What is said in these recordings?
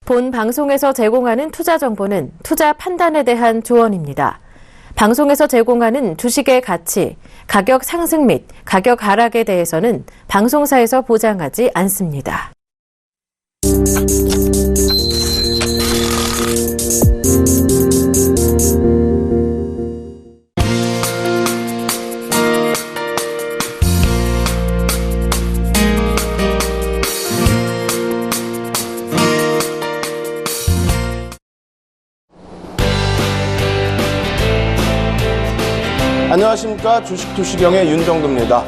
본 방송에서 제공하는 투자 정보는 투자 판단에 대한 조언입니다. 방송에서 제공하는 주식의 가치, 가격 상승 및 가격 하락에 대해서는 방송사에서 보장하지 않습니다. 안녕하십니까. 주식투시경의 윤정두입니다.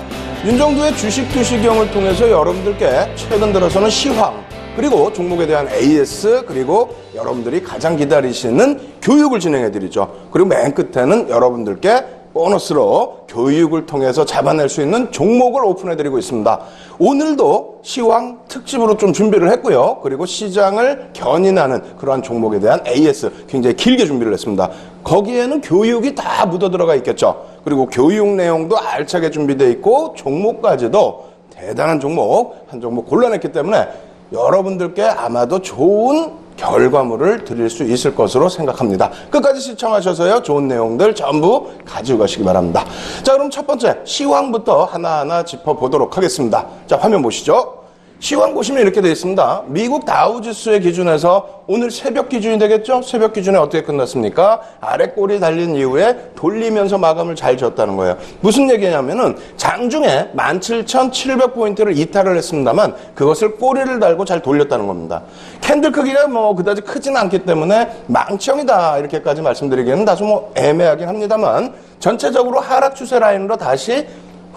윤정두의 주식투시경을 통해서 여러분들께 최근 들어서는 시황, 그리고 종목에 대한 AS, 그리고 여러분들이 가장 기다리시는 교육을 진행해드리죠. 그리고 맨 끝에는 여러분들께 보너스로 교육을 통해서 잡아낼 수 있는 종목을 오픈해드리고 있습니다. 오늘도 시황 특집으로 좀 준비를 했고요. 그리고 시장을 견인하는 그러한 종목에 대한 AS 굉장히 길게 준비를 했습니다. 거기에는 교육이 다 묻어 들어가 있겠죠. 그리고 교육 내용도 알차게 준비되어 있고 종목까지도 대단한 종목, 한 종목 골라냈기 때문에 여러분들께 아마도 좋은 결과물을 드릴 수 있을 것으로 생각합니다. 끝까지 시청하셔서요, 좋은 내용들 전부 가지고 가시기 바랍니다. 자, 그럼 첫 번째 시황부터 하나하나 짚어보도록 하겠습니다. 자, 화면 보시죠. 시황 보시면 이렇게 되어 있습니다. 미국 다우지수의 기준에서 오늘 새벽 기준이 되겠죠? 새벽 기준에 어떻게 끝났습니까? 아래 꼬리 달린 이후에 돌리면서 마감을 잘 지었다는 거예요. 무슨 얘기냐면은 장중에 17,700포인트를 이탈을 했습니다만 그것을 꼬리를 달고 잘 돌렸다는 겁니다. 캔들 크기가 그다지 크지는 않기 때문에 망청이다 이렇게까지 말씀드리기에는 다소 애매하긴 합니다만 전체적으로 하락 추세 라인으로 다시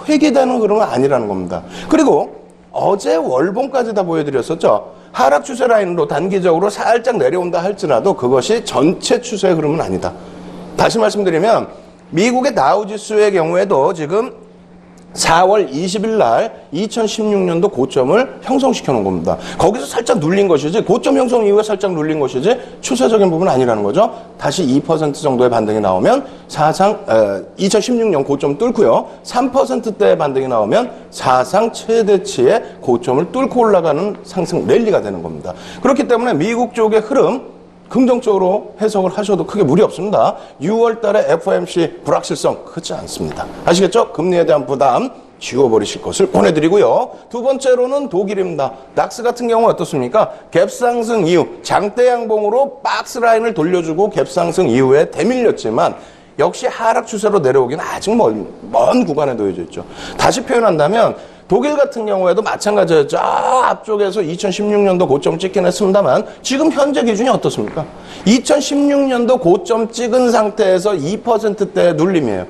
회귀되는 흐름은 아니라는 겁니다. 그리고 어제 월봉까지 다 보여드렸었죠. 하락 추세 라인으로 단기적으로 살짝 내려온다 할지라도 그것이 전체 추세의 흐름은 아니다. 다시 말씀드리면 미국의 다우지수의 경우에도 지금 4월 20일 날 2016년도 고점을 형성시켜 놓은 겁니다. 거기서 살짝 눌린 것이지, 고점 형성 이후에 살짝 눌린 것이지 추세적인 부분은 아니라는 거죠. 다시 2% 정도의 반등이 나오면 사상 2016년 고점 뚫고요. 3%대의 반등이 나오면 사상 최대치의 고점을 뚫고 올라가는 상승 랠리가 되는 겁니다. 그렇기 때문에 미국 쪽의 흐름 긍정적으로 해석을 하셔도 크게 무리 없습니다. 6월 달에 FOMC 불확실성 크지 않습니다. 아시겠죠? 금리에 대한 부담 지워버리실 것을 권해드리고요. 두 번째로는 독일입니다. 닥스 같은 경우 어떻습니까? 갭상승 이후 장대 양봉으로 박스 라인을 돌려주고 갭상승 이후에 대밀렸지만 역시 하락 추세로 내려오기는 아직 먼 구간에 놓여져 있죠. 다시 표현한다면 독일 같은 경우에도 마찬가지였죠. 앞쪽에서 2016년도 고점 찍긴 했습니다만 지금 현재 기준이 어떻습니까? 2016년도 고점 찍은 상태에서 2%대 눌림이에요.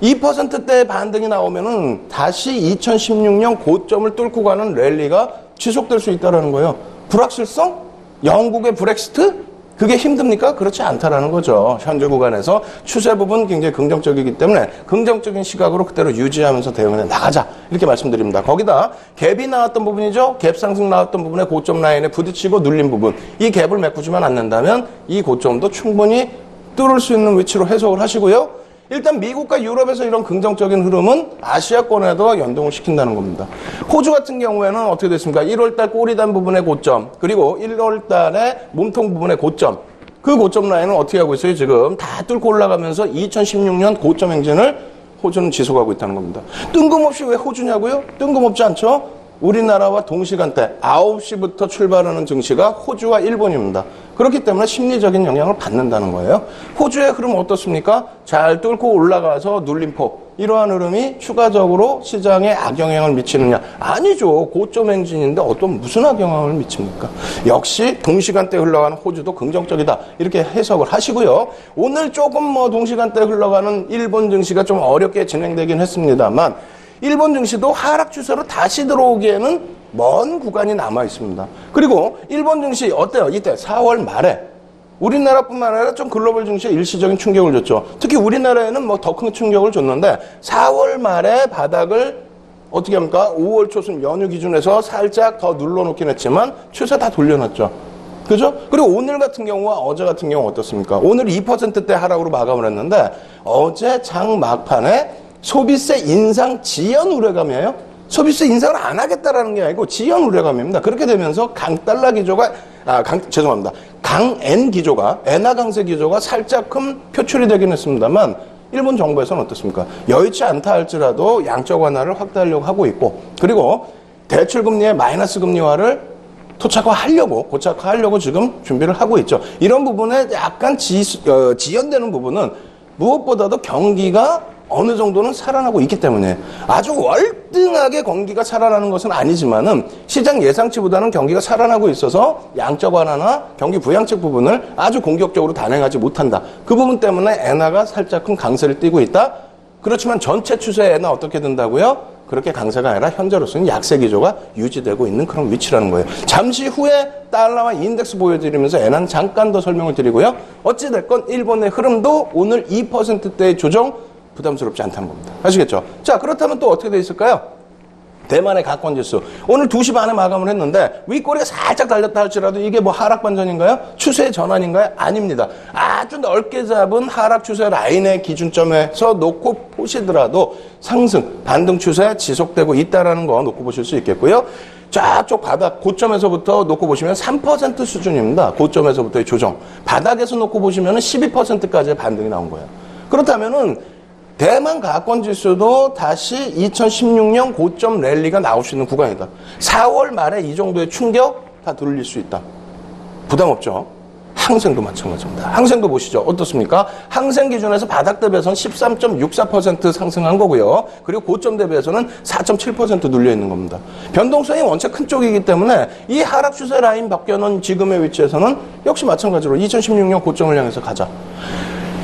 2%대의 반등이 나오면은 다시 2016년 고점을 뚫고 가는 랠리가 지속될 수 있다는 거예요. 불확실성? 영국의 브렉시트? 그게 힘듭니까? 그렇지 않다라는 거죠. 현재 구간에서 추세 부분 굉장히 긍정적이기 때문에 긍정적인 시각으로 그대로 유지하면서 대응해 나가자 이렇게 말씀드립니다. 거기다 갭이 나왔던 부분이죠. 갭 상승 나왔던 부분에 고점 라인에 부딪히고 눌린 부분, 이 갭을 메꾸지만 않는다면 이 고점도 충분히 뚫을 수 있는 위치로 해석을 하시고요. 일단 미국과 유럽에서 이런 긍정적인 흐름은 아시아권에도 연동을 시킨다는 겁니다. 호주 같은 경우에는 어떻게 됐습니까? 1월달 꼬리단 부분의 고점, 그리고 1월달에 몸통 부분의 고점, 그 고점 라인은 어떻게 하고 있어요? 지금 다 뚫고 올라가면서 2016년 고점 행진을 호주는 지속하고 있다는 겁니다. 뜬금없이 왜 호주냐고요? 뜬금없지 않죠? 우리나라와 동시간대 9시부터 출발하는 증시가 호주와 일본입니다. 그렇기 때문에 심리적인 영향을 받는다는 거예요. 호주의 흐름 어떻습니까? 잘 뚫고 올라가서 눌림폭, 이러한 흐름이 추가적으로 시장에 악영향을 미치느냐? 아니죠. 고점 행진인데 무슨 악영향을 미칩니까? 역시 동시간대에 흘러가는 호주도 긍정적이다 이렇게 해석을 하시고요. 오늘 조금 동시간대에 흘러가는 일본 증시가 좀 어렵게 진행되긴 했습니다만 일본 증시도 하락 추세로 다시 들어오기에는 먼 구간이 남아 있습니다. 그리고 일본 증시 어때요? 이때 4월 말에 우리나라뿐만 아니라 좀 글로벌 증시에 일시적인 충격을 줬죠. 특히 우리나라에는 더 큰 충격을 줬는데 4월 말에 바닥을 어떻게 합니까? 5월 초순 연휴 기준에서 살짝 더 눌러놓긴 했지만 추세 다 돌려놨죠. 그죠? 그리고 오늘 같은 경우와 어제 같은 경우 어떻습니까? 오늘 2%대 하락으로 마감을 했는데 어제 장 막판에 소비세 인상 지연 우려감이에요. 소비세 인상을 안 하겠다라는 게 아니고 지연 우려감입니다. 그렇게 되면서 강달러 기조가 죄송합니다. 강N 기조가, 엔화 강세 기조가 살짝금 표출이 되긴 했습니다만, 일본 정부에서는 어떻습니까? 여의치 않다 할지라도 양적 완화를 확대하려고 하고 있고, 그리고 대출 금리의 마이너스 금리화를 고착화하려고 지금 준비를 하고 있죠. 이런 부분에 약간 지연되는 부분은 무엇보다도 경기가 어느 정도는 살아나고 있기 때문에 아주 월등하게 경기가 살아나는 것은 아니지만은 시장 예상치보다는 경기가 살아나고 있어서 양적 완화나 경기 부양책 부분을 아주 공격적으로 단행하지 못한다. 그 부분 때문에 엔화가 살짝금 강세를 띠고 있다. 그렇지만 전체 추세 엔화 어떻게 된다고요? 그렇게 강세가 아니라 현재로서는 약세 기조가 유지되고 있는 그런 위치라는 거예요. 잠시 후에 달러와 인덱스 보여드리면서 엔화는 잠깐 더 설명을 드리고요. 어찌됐건 일본의 흐름도 오늘 2%대의 조정 부담스럽지 않다는 겁니다. 아시겠죠? 자, 그렇다면 또 어떻게 돼 있을까요? 대만의 가권지수. 오늘 2시 반에 마감을 했는데 윗꼬리가 살짝 달렸다 할지라도 이게 뭐 하락 반전인가요? 추세 전환인가요? 아닙니다. 아주 넓게 잡은 하락 추세 라인의 기준점에서 놓고 보시더라도 상승, 반등 추세 지속되고 있다는 거 놓고 보실 수 있겠고요. 저쪽 바닥 고점에서부터 놓고 보시면 3% 수준입니다. 고점에서부터의 조정. 바닥에서 놓고 보시면 12%까지의 반등이 나온 거예요. 그렇다면은 대만 가권지수도 다시 2016년 고점 랠리가 나올 수 있는 구간이다. 4월 말에 이 정도의 충격 다 돌릴 수 있다. 부담 없죠? 항생도 마찬가지입니다. 항생도 보시죠. 어떻습니까? 항생 기준에서 바닥 대비해서는 13.64% 상승한 거고요. 그리고 고점 대비해서는 4.7% 눌려 있는 겁니다. 변동성이 원체 큰 쪽이기 때문에 이 하락 추세 라인 바뀌어놓은 지금의 위치에서는 역시 마찬가지로 2016년 고점을 향해서 가자.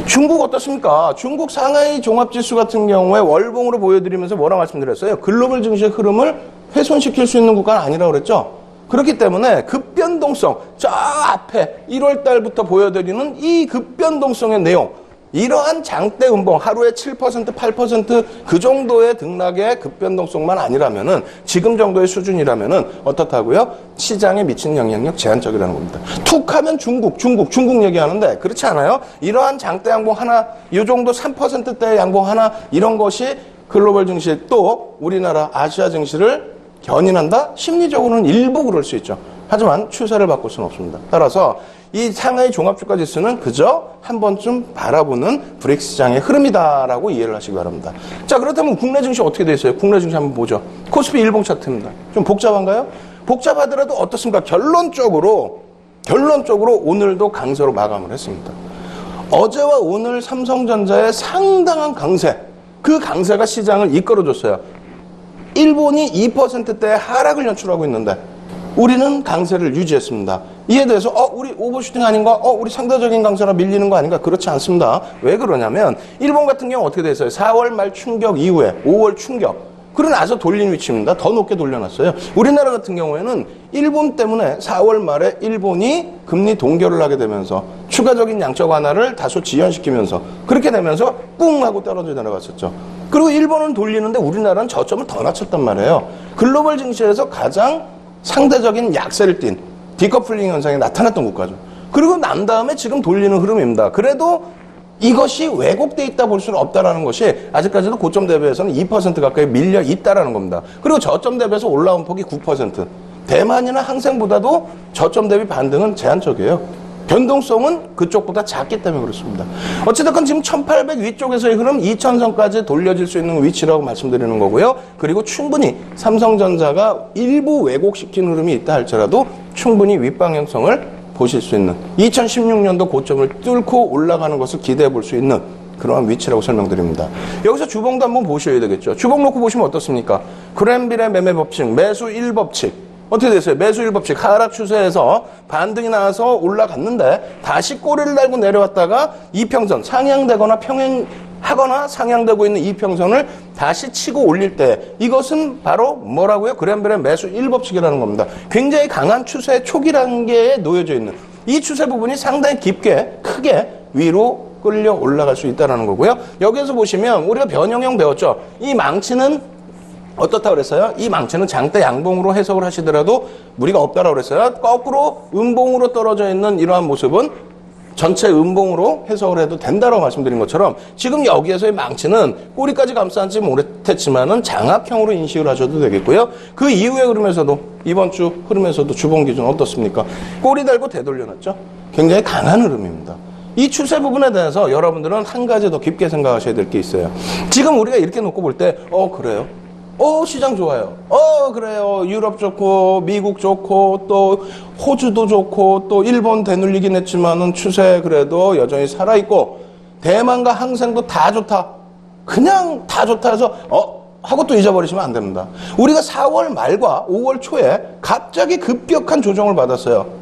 중국 어떻습니까? 중국 상하이 종합지수 같은 경우에 월봉으로 보여드리면서 뭐라 말씀드렸어요? 글로벌 증시의 흐름을 훼손시킬 수 있는 국가는 아니라고 그랬죠? 그렇기 때문에 급변동성, 저 앞에 1월 달부터 보여드리는 이 급변동성의 내용, 이러한 장대 음봉, 하루에 7%, 8% 그 정도의 등락의 급변동성만 아니라면은, 지금 정도의 수준이라면은 어떻다고요? 시장에 미치는 영향력 제한적이라는 겁니다. 툭 하면 중국 얘기하는데, 그렇지 않아요? 이러한 장대 양봉 하나, 이 정도 3%대의 양봉 하나, 이런 것이 글로벌 증시 또 우리나라 아시아 증시를 견인한다? 심리적으로는 일부 그럴 수 있죠. 하지만 추세를 바꿀 수는 없습니다. 따라서 이 상하이 종합주가 지수는 그저 한 번쯤 바라보는 브릭스 시장의 흐름이다라고 이해를 하시기 바랍니다. 자, 그렇다면 국내 증시 어떻게 돼 있어요? 국내 증시 한번 보죠. 코스피 일봉 차트입니다. 좀 복잡한가요? 복잡하더라도 어떻습니까? 결론적으로 오늘도 강세로 마감을 했습니다. 어제와 오늘 삼성전자의 상당한 강세, 그 강세가 시장을 이끌어줬어요. 일본이 2%대의 하락을 연출하고 있는데 우리는 강세를 유지했습니다. 이에 대해서 우리 오버슈팅 아닌가? 우리 상대적인 강세라 밀리는 거 아닌가? 그렇지 않습니다. 왜 그러냐면 일본 같은 경우 어떻게 돼 있어요? 4월 말 충격 이후에 5월 충격. 그러고 나서 돌린 위치입니다. 더 높게 돌려놨어요. 우리나라 같은 경우에는 일본 때문에 4월 말에 일본이 금리 동결을 하게 되면서 추가적인 양적 완화를 다소 지연시키면서 그렇게 되면서 뿡 하고 떨어져 내려갔었죠. 그리고 일본은 돌리는데 우리나라는 저점을 더 낮췄단 말이에요. 글로벌 증시에서 가장 상대적인 약세를 띤 디커플링 현상이 나타났던 국가죠. 그리고 난 다음에 지금 돌리는 흐름입니다. 그래도 이것이 왜곡돼 있다 볼 수는 없다라는 것이 아직까지도 고점 대비해서는 2% 가까이 밀려 있다라는 겁니다. 그리고 저점 대비해서 올라온 폭이 9%. 대만이나 항생보다도 저점 대비 반등은 제한적이에요. 변동성은 그쪽보다 작기 때문에 그렇습니다. 어찌됐건 지금 1800 위쪽에서의 흐름 2000선까지 돌려질 수 있는 위치라고 말씀드리는 거고요. 그리고 충분히 삼성전자가 일부 왜곡시킨 흐름이 있다 할지라도 충분히 윗방향성을 보실 수 있는 2016년도 고점을 뚫고 올라가는 것을 기대해 볼 수 있는 그러한 위치라고 설명드립니다. 여기서 주봉도 한번 보셔야 되겠죠. 주봉 놓고 보시면 어떻습니까? 그랜빌의 매매 법칙, 매수 1법칙. 어떻게 됐어요? 매수 1법칙 하락 추세에서 반등이 나와서 올라갔는데 다시 꼬리를 달고 내려왔다가 이평선 상향되거나 평행하거나 상향되고 있는 이평선을 다시 치고 올릴 때 이것은 바로 뭐라고요? 그랜벨의 매수 1법칙이라는 겁니다. 굉장히 강한 추세 초기 단계에 놓여져 있는 이 추세 부분이 상당히 깊게 크게 위로 끌려 올라갈 수 있다는 거고요. 여기에서 보시면 우리가 변형형 배웠죠. 이 망치는 어떻다고 그랬어요? 이 망치는 장대 양봉으로 해석을 하시더라도 무리가 없다라고 그랬어요. 거꾸로 음봉으로 떨어져 있는 이러한 모습은 전체 음봉으로 해석을 해도 된다고 말씀드린 것처럼 지금 여기에서의 망치는 꼬리까지 감싸는지 못했지만은 장악형으로 인식을 하셔도 되겠고요. 그 이후의 흐름에서도 이번 주 흐름에서도 주봉 기준 어떻습니까? 꼬리 달고 되돌려놨죠. 굉장히 강한 흐름입니다. 이 추세 부분에 대해서 여러분들은 한 가지 더 깊게 생각하셔야 될 게 있어요. 지금 우리가 이렇게 놓고 볼 때 그래요. 시장 좋아요. 그래요. 유럽 좋고, 미국 좋고, 또 호주도 좋고, 또 일본 되눌리긴 했지만은 추세 그래도 여전히 살아있고, 대만과 항생도 다 좋다. 그냥 다 좋다 해서, 하고 또 잊어버리시면 안 됩니다. 우리가 4월 말과 5월 초에 갑자기 급격한 조정을 받았어요.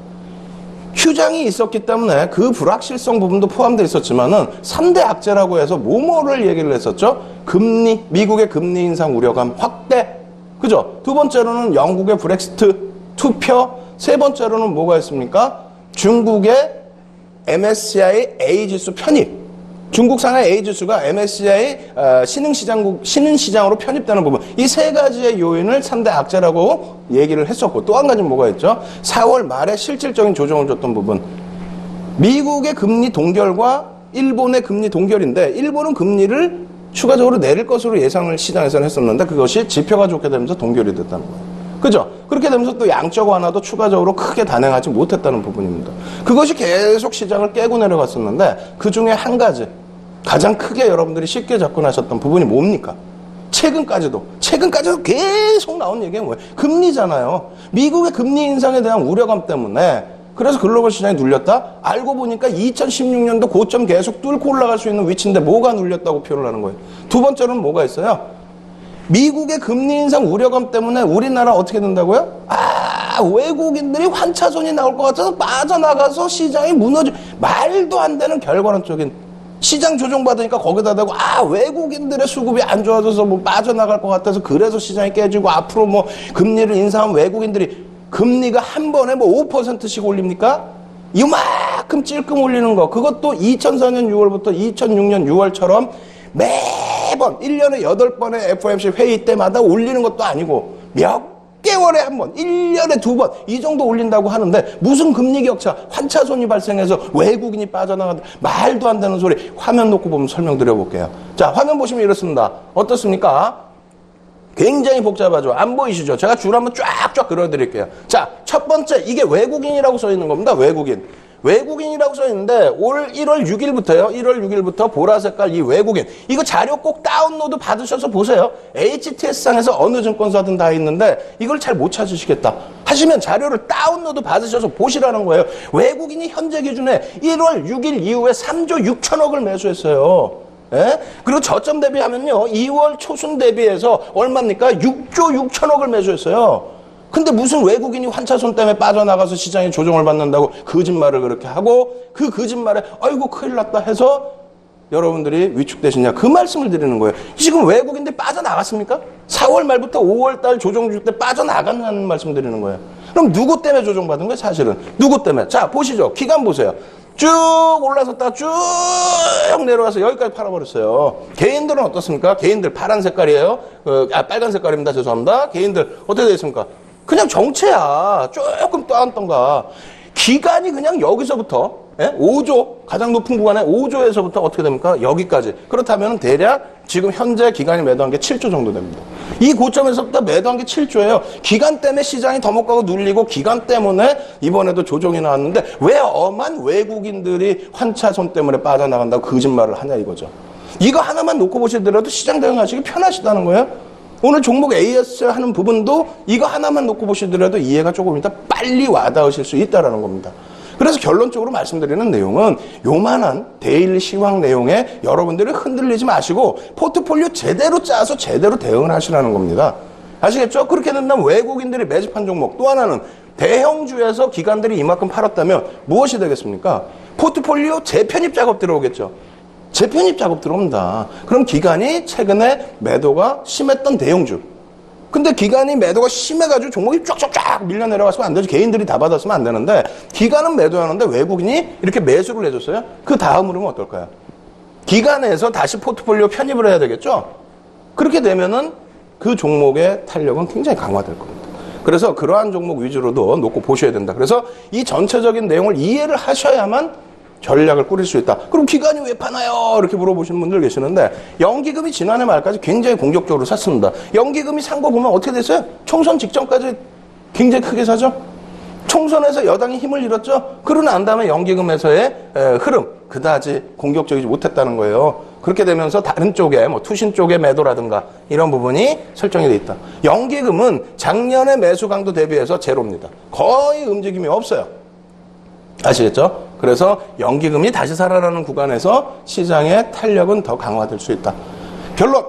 휴장이 있었기 때문에 그 불확실성 부분도 포함되어 있었지만은 3대 악재라고 해서 뭐뭐를 얘기를 했었죠. 금리, 미국의 금리 인상 우려감 확대. 그죠? 두 번째로는 영국의 브렉시트 투표. 세 번째로는 뭐가 있습니까? 중국의 MSCI A지수 편입. 중국 상하이 A지수가 MSCI 신흥시장으로 편입되는 부분. 이 세 가지의 요인을 3대 악재라고 얘기를 했었고, 또 한 가지는 뭐가 있죠? 4월 말에 실질적인 조정을 줬던 부분. 미국의 금리 동결과 일본의 금리 동결인데, 일본은 금리를 추가적으로 내릴 것으로 예상을 시장에서는 했었는데, 그것이 지표가 좋게 되면서 동결이 됐다는 거예요. 그죠? 그렇게 되면서 또 양적 완화도 추가적으로 크게 단행하지 못했다는 부분입니다. 그것이 계속 시장을 깨고 내려갔었는데, 그 중에 한 가지, 가장 크게 여러분들이 쉽게 접근하셨던 부분이 뭡니까? 최근까지도 계속 나온 얘기가 뭐예요? 금리잖아요. 미국의 금리 인상에 대한 우려감 때문에 그래서 글로벌 시장이 눌렸다? 알고 보니까 2016년도 고점 계속 뚫고 올라갈 수 있는 위치인데 뭐가 눌렸다고 표현을 하는 거예요? 두 번째로는 뭐가 있어요? 미국의 금리 인상 우려감 때문에 우리나라 어떻게 된다고요? 외국인들이 환차손이 나올 것 같아서 빠져나가서 시장이 무너져. 말도 안 되는 결과론적인 시장 조정받으니까 거기다 대고 외국인들의 수급이 안 좋아져서 뭐 빠져나갈 것 같아서 그래서 시장이 깨지고 앞으로 뭐 금리를 인상한 외국인들이 금리가 한 번에 뭐 5%씩 올립니까? 이만큼 찔끔 올리는 거. 그것도 2004년 6월부터 2006년 6월처럼 매번 1년에 8번의 FOMC 회의 때마다 올리는 것도 아니고 몇 개월에 한 번, 1년에 2번 이 정도 올린다고 하는데 무슨 금리 격차, 환차손이 발생해서 외국인이 빠져나간다. 말도 안 되는 소리. 화면 놓고 보면 설명드려볼게요. 자, 화면 보시면 이렇습니다. 어떻습니까? 굉장히 복잡하죠. 안 보이시죠? 제가 줄 한번 쫙쫙 그려드릴게요. 자, 첫 번째, 이게 외국인이라고 써 있는 겁니다. 외국인. 외국인이라고 써 있는데 올 1월 6일부터요. 1월 6일부터 보라 색깔 이 외국인. 이거 자료 꼭 다운로드 받으셔서 보세요. HTS상에서 어느 증권사든 다 있는데 이걸 잘 못 찾으시겠다 하시면 자료를 다운로드 받으셔서 보시라는 거예요. 외국인이 현재 기준에 1월 6일 이후에 3조 6천억을 매수했어요. 예? 그리고 저점 대비하면요. 2월 초순 대비해서 얼마입니까? 6조 6천억을 매수했어요. 근데 무슨 외국인이 환차손 때문에 빠져나가서 시장에 조정을 받는다고 거짓말을 그렇게 하고 그 거짓말에 아이고 큰일 났다 해서 여러분들이 위축되시냐 그 말씀을 드리는 거예요. 지금 외국인들이 빠져나갔습니까? 4월 말부터 5월 달 조정 줄 때 빠져나갔다는 말씀 드리는 거예요. 그럼 누구 때문에 조정받은 거예요? 사실은 누구 때문에? 자 보시죠. 기간 보세요. 쭉 올라섰다가 쭉 내려와서 여기까지 팔아버렸어요. 개인들은 어떻습니까? 개인들 파란 색깔이에요. 빨간 색깔입니다. 죄송합니다. 개인들 어떻게 되어 있습니까? 그냥 정체야. 조금 떠안던가. 기간이 그냥 여기서부터 5조 가장 높은 구간에 5조에서부터 어떻게 됩니까? 여기까지. 그렇다면 대략 지금 현재 기간이 매도한 게 7조 정도 됩니다. 이 고점에서부터 매도한 게 7조예요. 기간 때문에 시장이 더 못 가고 눌리고 기간 때문에 이번에도 조정이 나왔는데 왜 엄한 외국인들이 환차손 때문에 빠져나간다고 거짓말을 하냐 이거죠. 이거 하나만 놓고 보시더라도 시장 대응하시기 편하시다는 거예요. 오늘 종목 AS 하는 부분도 이거 하나만 놓고 보시더라도 이해가 조금 이따 빨리 와닿으실 수 있다는 겁니다. 그래서 결론적으로 말씀드리는 내용은 요만한 데일리 시황 내용에 여러분들이 흔들리지 마시고 포트폴리오 제대로 짜서 제대로 대응을 하시라는 겁니다. 아시겠죠? 그렇게 된다면 외국인들이 매집한 종목 또 하나는 대형주에서 기관들이 이만큼 팔았다면 무엇이 되겠습니까? 포트폴리오 재편입 작업 들어오겠죠. 재편입 작업 들어옵니다. 그럼 기관이 최근에 매도가 심했던 대형주. 근데 기관이 매도가 심해가지고 종목이 쫙쫙쫙 밀려 내려갔으면 안 되죠. 개인들이 다 받았으면 안 되는데 기관은 매도하는데 외국인이 이렇게 매수를 해줬어요. 그 다음 흐름은 어떨까요? 기관에서 다시 포트폴리오 편입을 해야 되겠죠. 그렇게 되면은 그 종목의 탄력은 굉장히 강화될 겁니다. 그래서 그러한 종목 위주로도 놓고 보셔야 된다. 그래서 이 전체적인 내용을 이해를 하셔야만 전략을 꾸릴 수 있다. 그럼 기관이 왜 파나요? 이렇게 물어보시는 분들 계시는데 연기금이 지난해 말까지 굉장히 공격적으로 샀습니다. 연기금이 산 거 보면 어떻게 됐어요? 총선 직전까지 굉장히 크게 사죠. 총선에서 여당이 힘을 잃었죠. 그러고 난 다음에 연기금에서의 흐름 그다지 공격적이지 못했다는 거예요. 그렇게 되면서 다른 쪽에 뭐 투신 쪽의 매도라든가 이런 부분이 설정이 돼 있다. 연기금은 작년의 매수 강도 대비해서 제로입니다. 거의 움직임이 없어요. 아시겠죠? 그래서 연기금이 다시 살아나는 구간에서 시장의 탄력은 더 강화될 수 있다. 결론!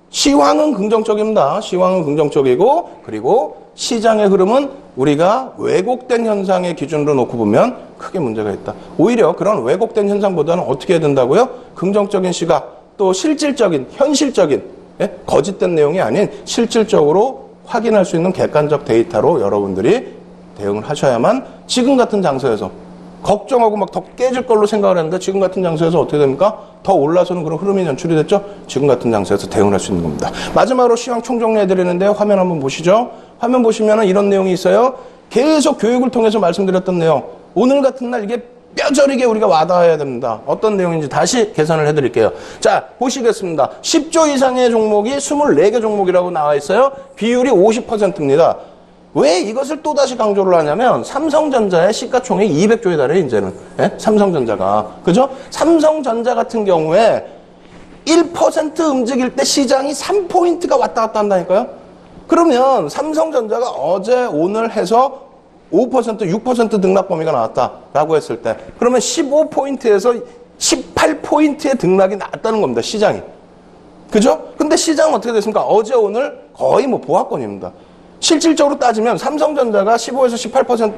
시황은 긍정적입니다. 시황은 긍정적이고 그리고 시장의 흐름은 우리가 왜곡된 현상의 기준으로 놓고 보면 크게 문제가 있다. 오히려 그런 왜곡된 현상보다는 어떻게 해야 된다고요? 긍정적인 시각, 또 실질적인, 현실적인, 거짓된 내용이 아닌 실질적으로 확인할 수 있는 객관적 데이터로 여러분들이 대응을 하셔야만 지금 같은 장소에서 걱정하고 막 더 깨질 걸로 생각을 했는데 지금 같은 장소에서 어떻게 됩니까? 더 올라서는 그런 흐름이 연출이 됐죠? 지금 같은 장소에서 대응을 할 수 있는 겁니다. 마지막으로 시황 총정리해드리는데요. 화면 한번 보시죠. 화면 보시면 이런 내용이 있어요. 계속 교육을 통해서 말씀드렸던 내용. 오늘 같은 날 이게 뼈저리게 우리가 와닿아야 됩니다. 어떤 내용인지 다시 계산을 해드릴게요. 자, 보시겠습니다. 10조 이상의 종목이 24개 종목이라고 나와 있어요. 비율이 50%입니다. 왜 이것을 또다시 강조를 하냐면 삼성전자의 시가총액이 200조에 달해요, 이제는. 삼성전자가. 그죠? 삼성전자 같은 경우에 1% 움직일 때 시장이 3포인트가 왔다 갔다 한다니까요? 그러면 삼성전자가 어제, 오늘 해서 5%, 6% 등락 범위가 나왔다라고 했을 때 그러면 15포인트에서 18포인트의 등락이 나왔다는 겁니다, 시장이. 그죠? 근데 시장은 어떻게 됐습니까? 어제, 오늘 거의 뭐 보합권입니다. 실질적으로 따지면 삼성전자가 15에서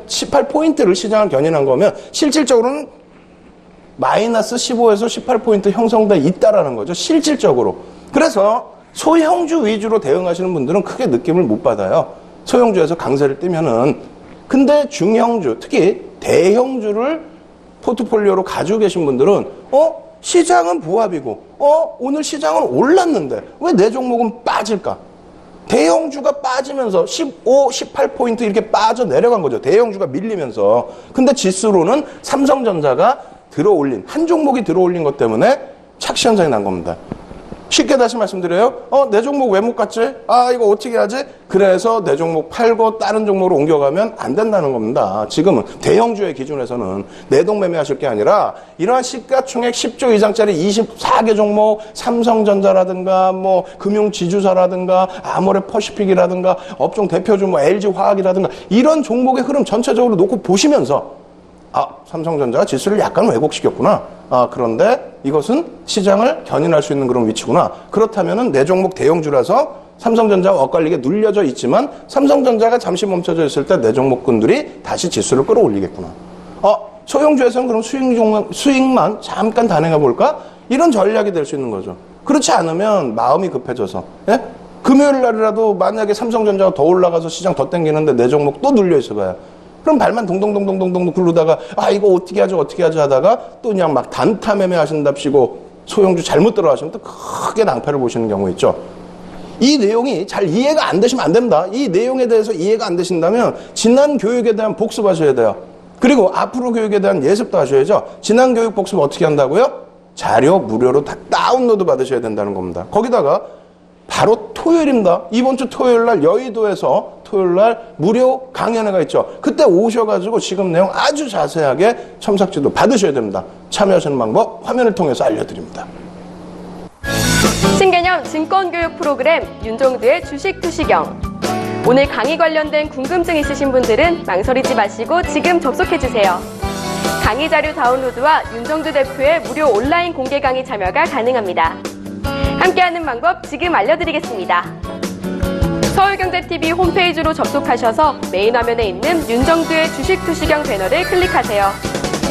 18포인트를 시장을 견인한 거면 실질적으로는 마이너스 15에서 18포인트 형성돼 있다라는 거죠. 실질적으로. 그래서 소형주 위주로 대응하시는 분들은 크게 느낌을 못 받아요. 소형주에서 강세를 띠면은. 근데 중형주, 특히 대형주를 포트폴리오로 가지고 계신 분들은 시장은 보합이고 오늘 시장은 올랐는데 왜 내 종목은 빠질까? 대형주가 빠지면서 15, 18포인트 이렇게 빠져 내려간 거죠. 대형주가 밀리면서. 근데 지수로는 삼성전자가 들어올린, 한 종목이 들어올린 것 때문에 착시 현상이 난 겁니다. 쉽게 다시 말씀드려요. 내 종목 왜 못 갔지? 이거 어떻게 하지? 그래서 내 종목 팔고 다른 종목으로 옮겨가면 안 된다는 겁니다. 지금은 대형주의 기준에서는 내동 매매하실 게 아니라 이러한 시가총액 10조 이상짜리 24개 종목, 삼성전자라든가 뭐 금융지주사라든가 아모레 퍼시픽이라든가 업종 대표주 뭐 LG화학이라든가 이런 종목의 흐름 전체적으로 놓고 보시면서 삼성전자가 지수를 약간 왜곡시켰구나. 그런데 이것은 시장을 견인할 수 있는 그런 위치구나. 그렇다면은 내 종목 대형주라서 삼성전자가 엇갈리게 눌려져 있지만 삼성전자가 잠시 멈춰져 있을 때 내 종목군들이 다시 지수를 끌어올리겠구나. 소형주에서는 그럼 수익만 잠깐 단행해 볼까? 이런 전략이 될 수 있는 거죠. 그렇지 않으면 마음이 급해져서 금요일 날이라도 만약에 삼성전자가 더 올라가서 시장 더 땡기는데 내 종목 또 눌려 있어 봐요. 그럼 발만 동동동동동동 굴르다가 이거 어떻게 하죠 하다가 또 그냥 막 단타 매매 하신답시고 소형주 잘못 들어가시면 또 크게 낭패를 보시는 경우 있죠. 이 내용이 잘 이해가 안 되시면 안 됩니다. 이 내용에 대해서 이해가 안 되신다면 지난 교육에 대한 복습하셔야 돼요. 그리고 앞으로 교육에 대한 예습도 하셔야죠. 지난 교육 복습 어떻게 한다고요? 자료 무료로 다 다운로드 받으셔야 된다는 겁니다. 거기다가 바로 토요일입니다. 이번 주 토요일 날 여의도에서 토요일 날 무료 강연회가 있죠. 그때 오셔가지고 지금 내용 아주 자세하게 첨삭지도 받으셔야 됩니다. 참여하시는 방법 화면을 통해서 알려드립니다. 신개념 증권교육 프로그램 윤종두의 주식 투시경. 오늘 강의 관련된 궁금증 있으신 분들은 망설이지 마시고 지금 접속해주세요. 강의 자료 다운로드와 윤종두 대표의 무료 온라인 공개 강의 참여가 가능합니다. 함께하는 방법 지금 알려드리겠습니다. 서울경제TV 홈페이지로 접속하셔서 메인 화면에 있는 윤정두의 주식 투시경 배너를 클릭하세요.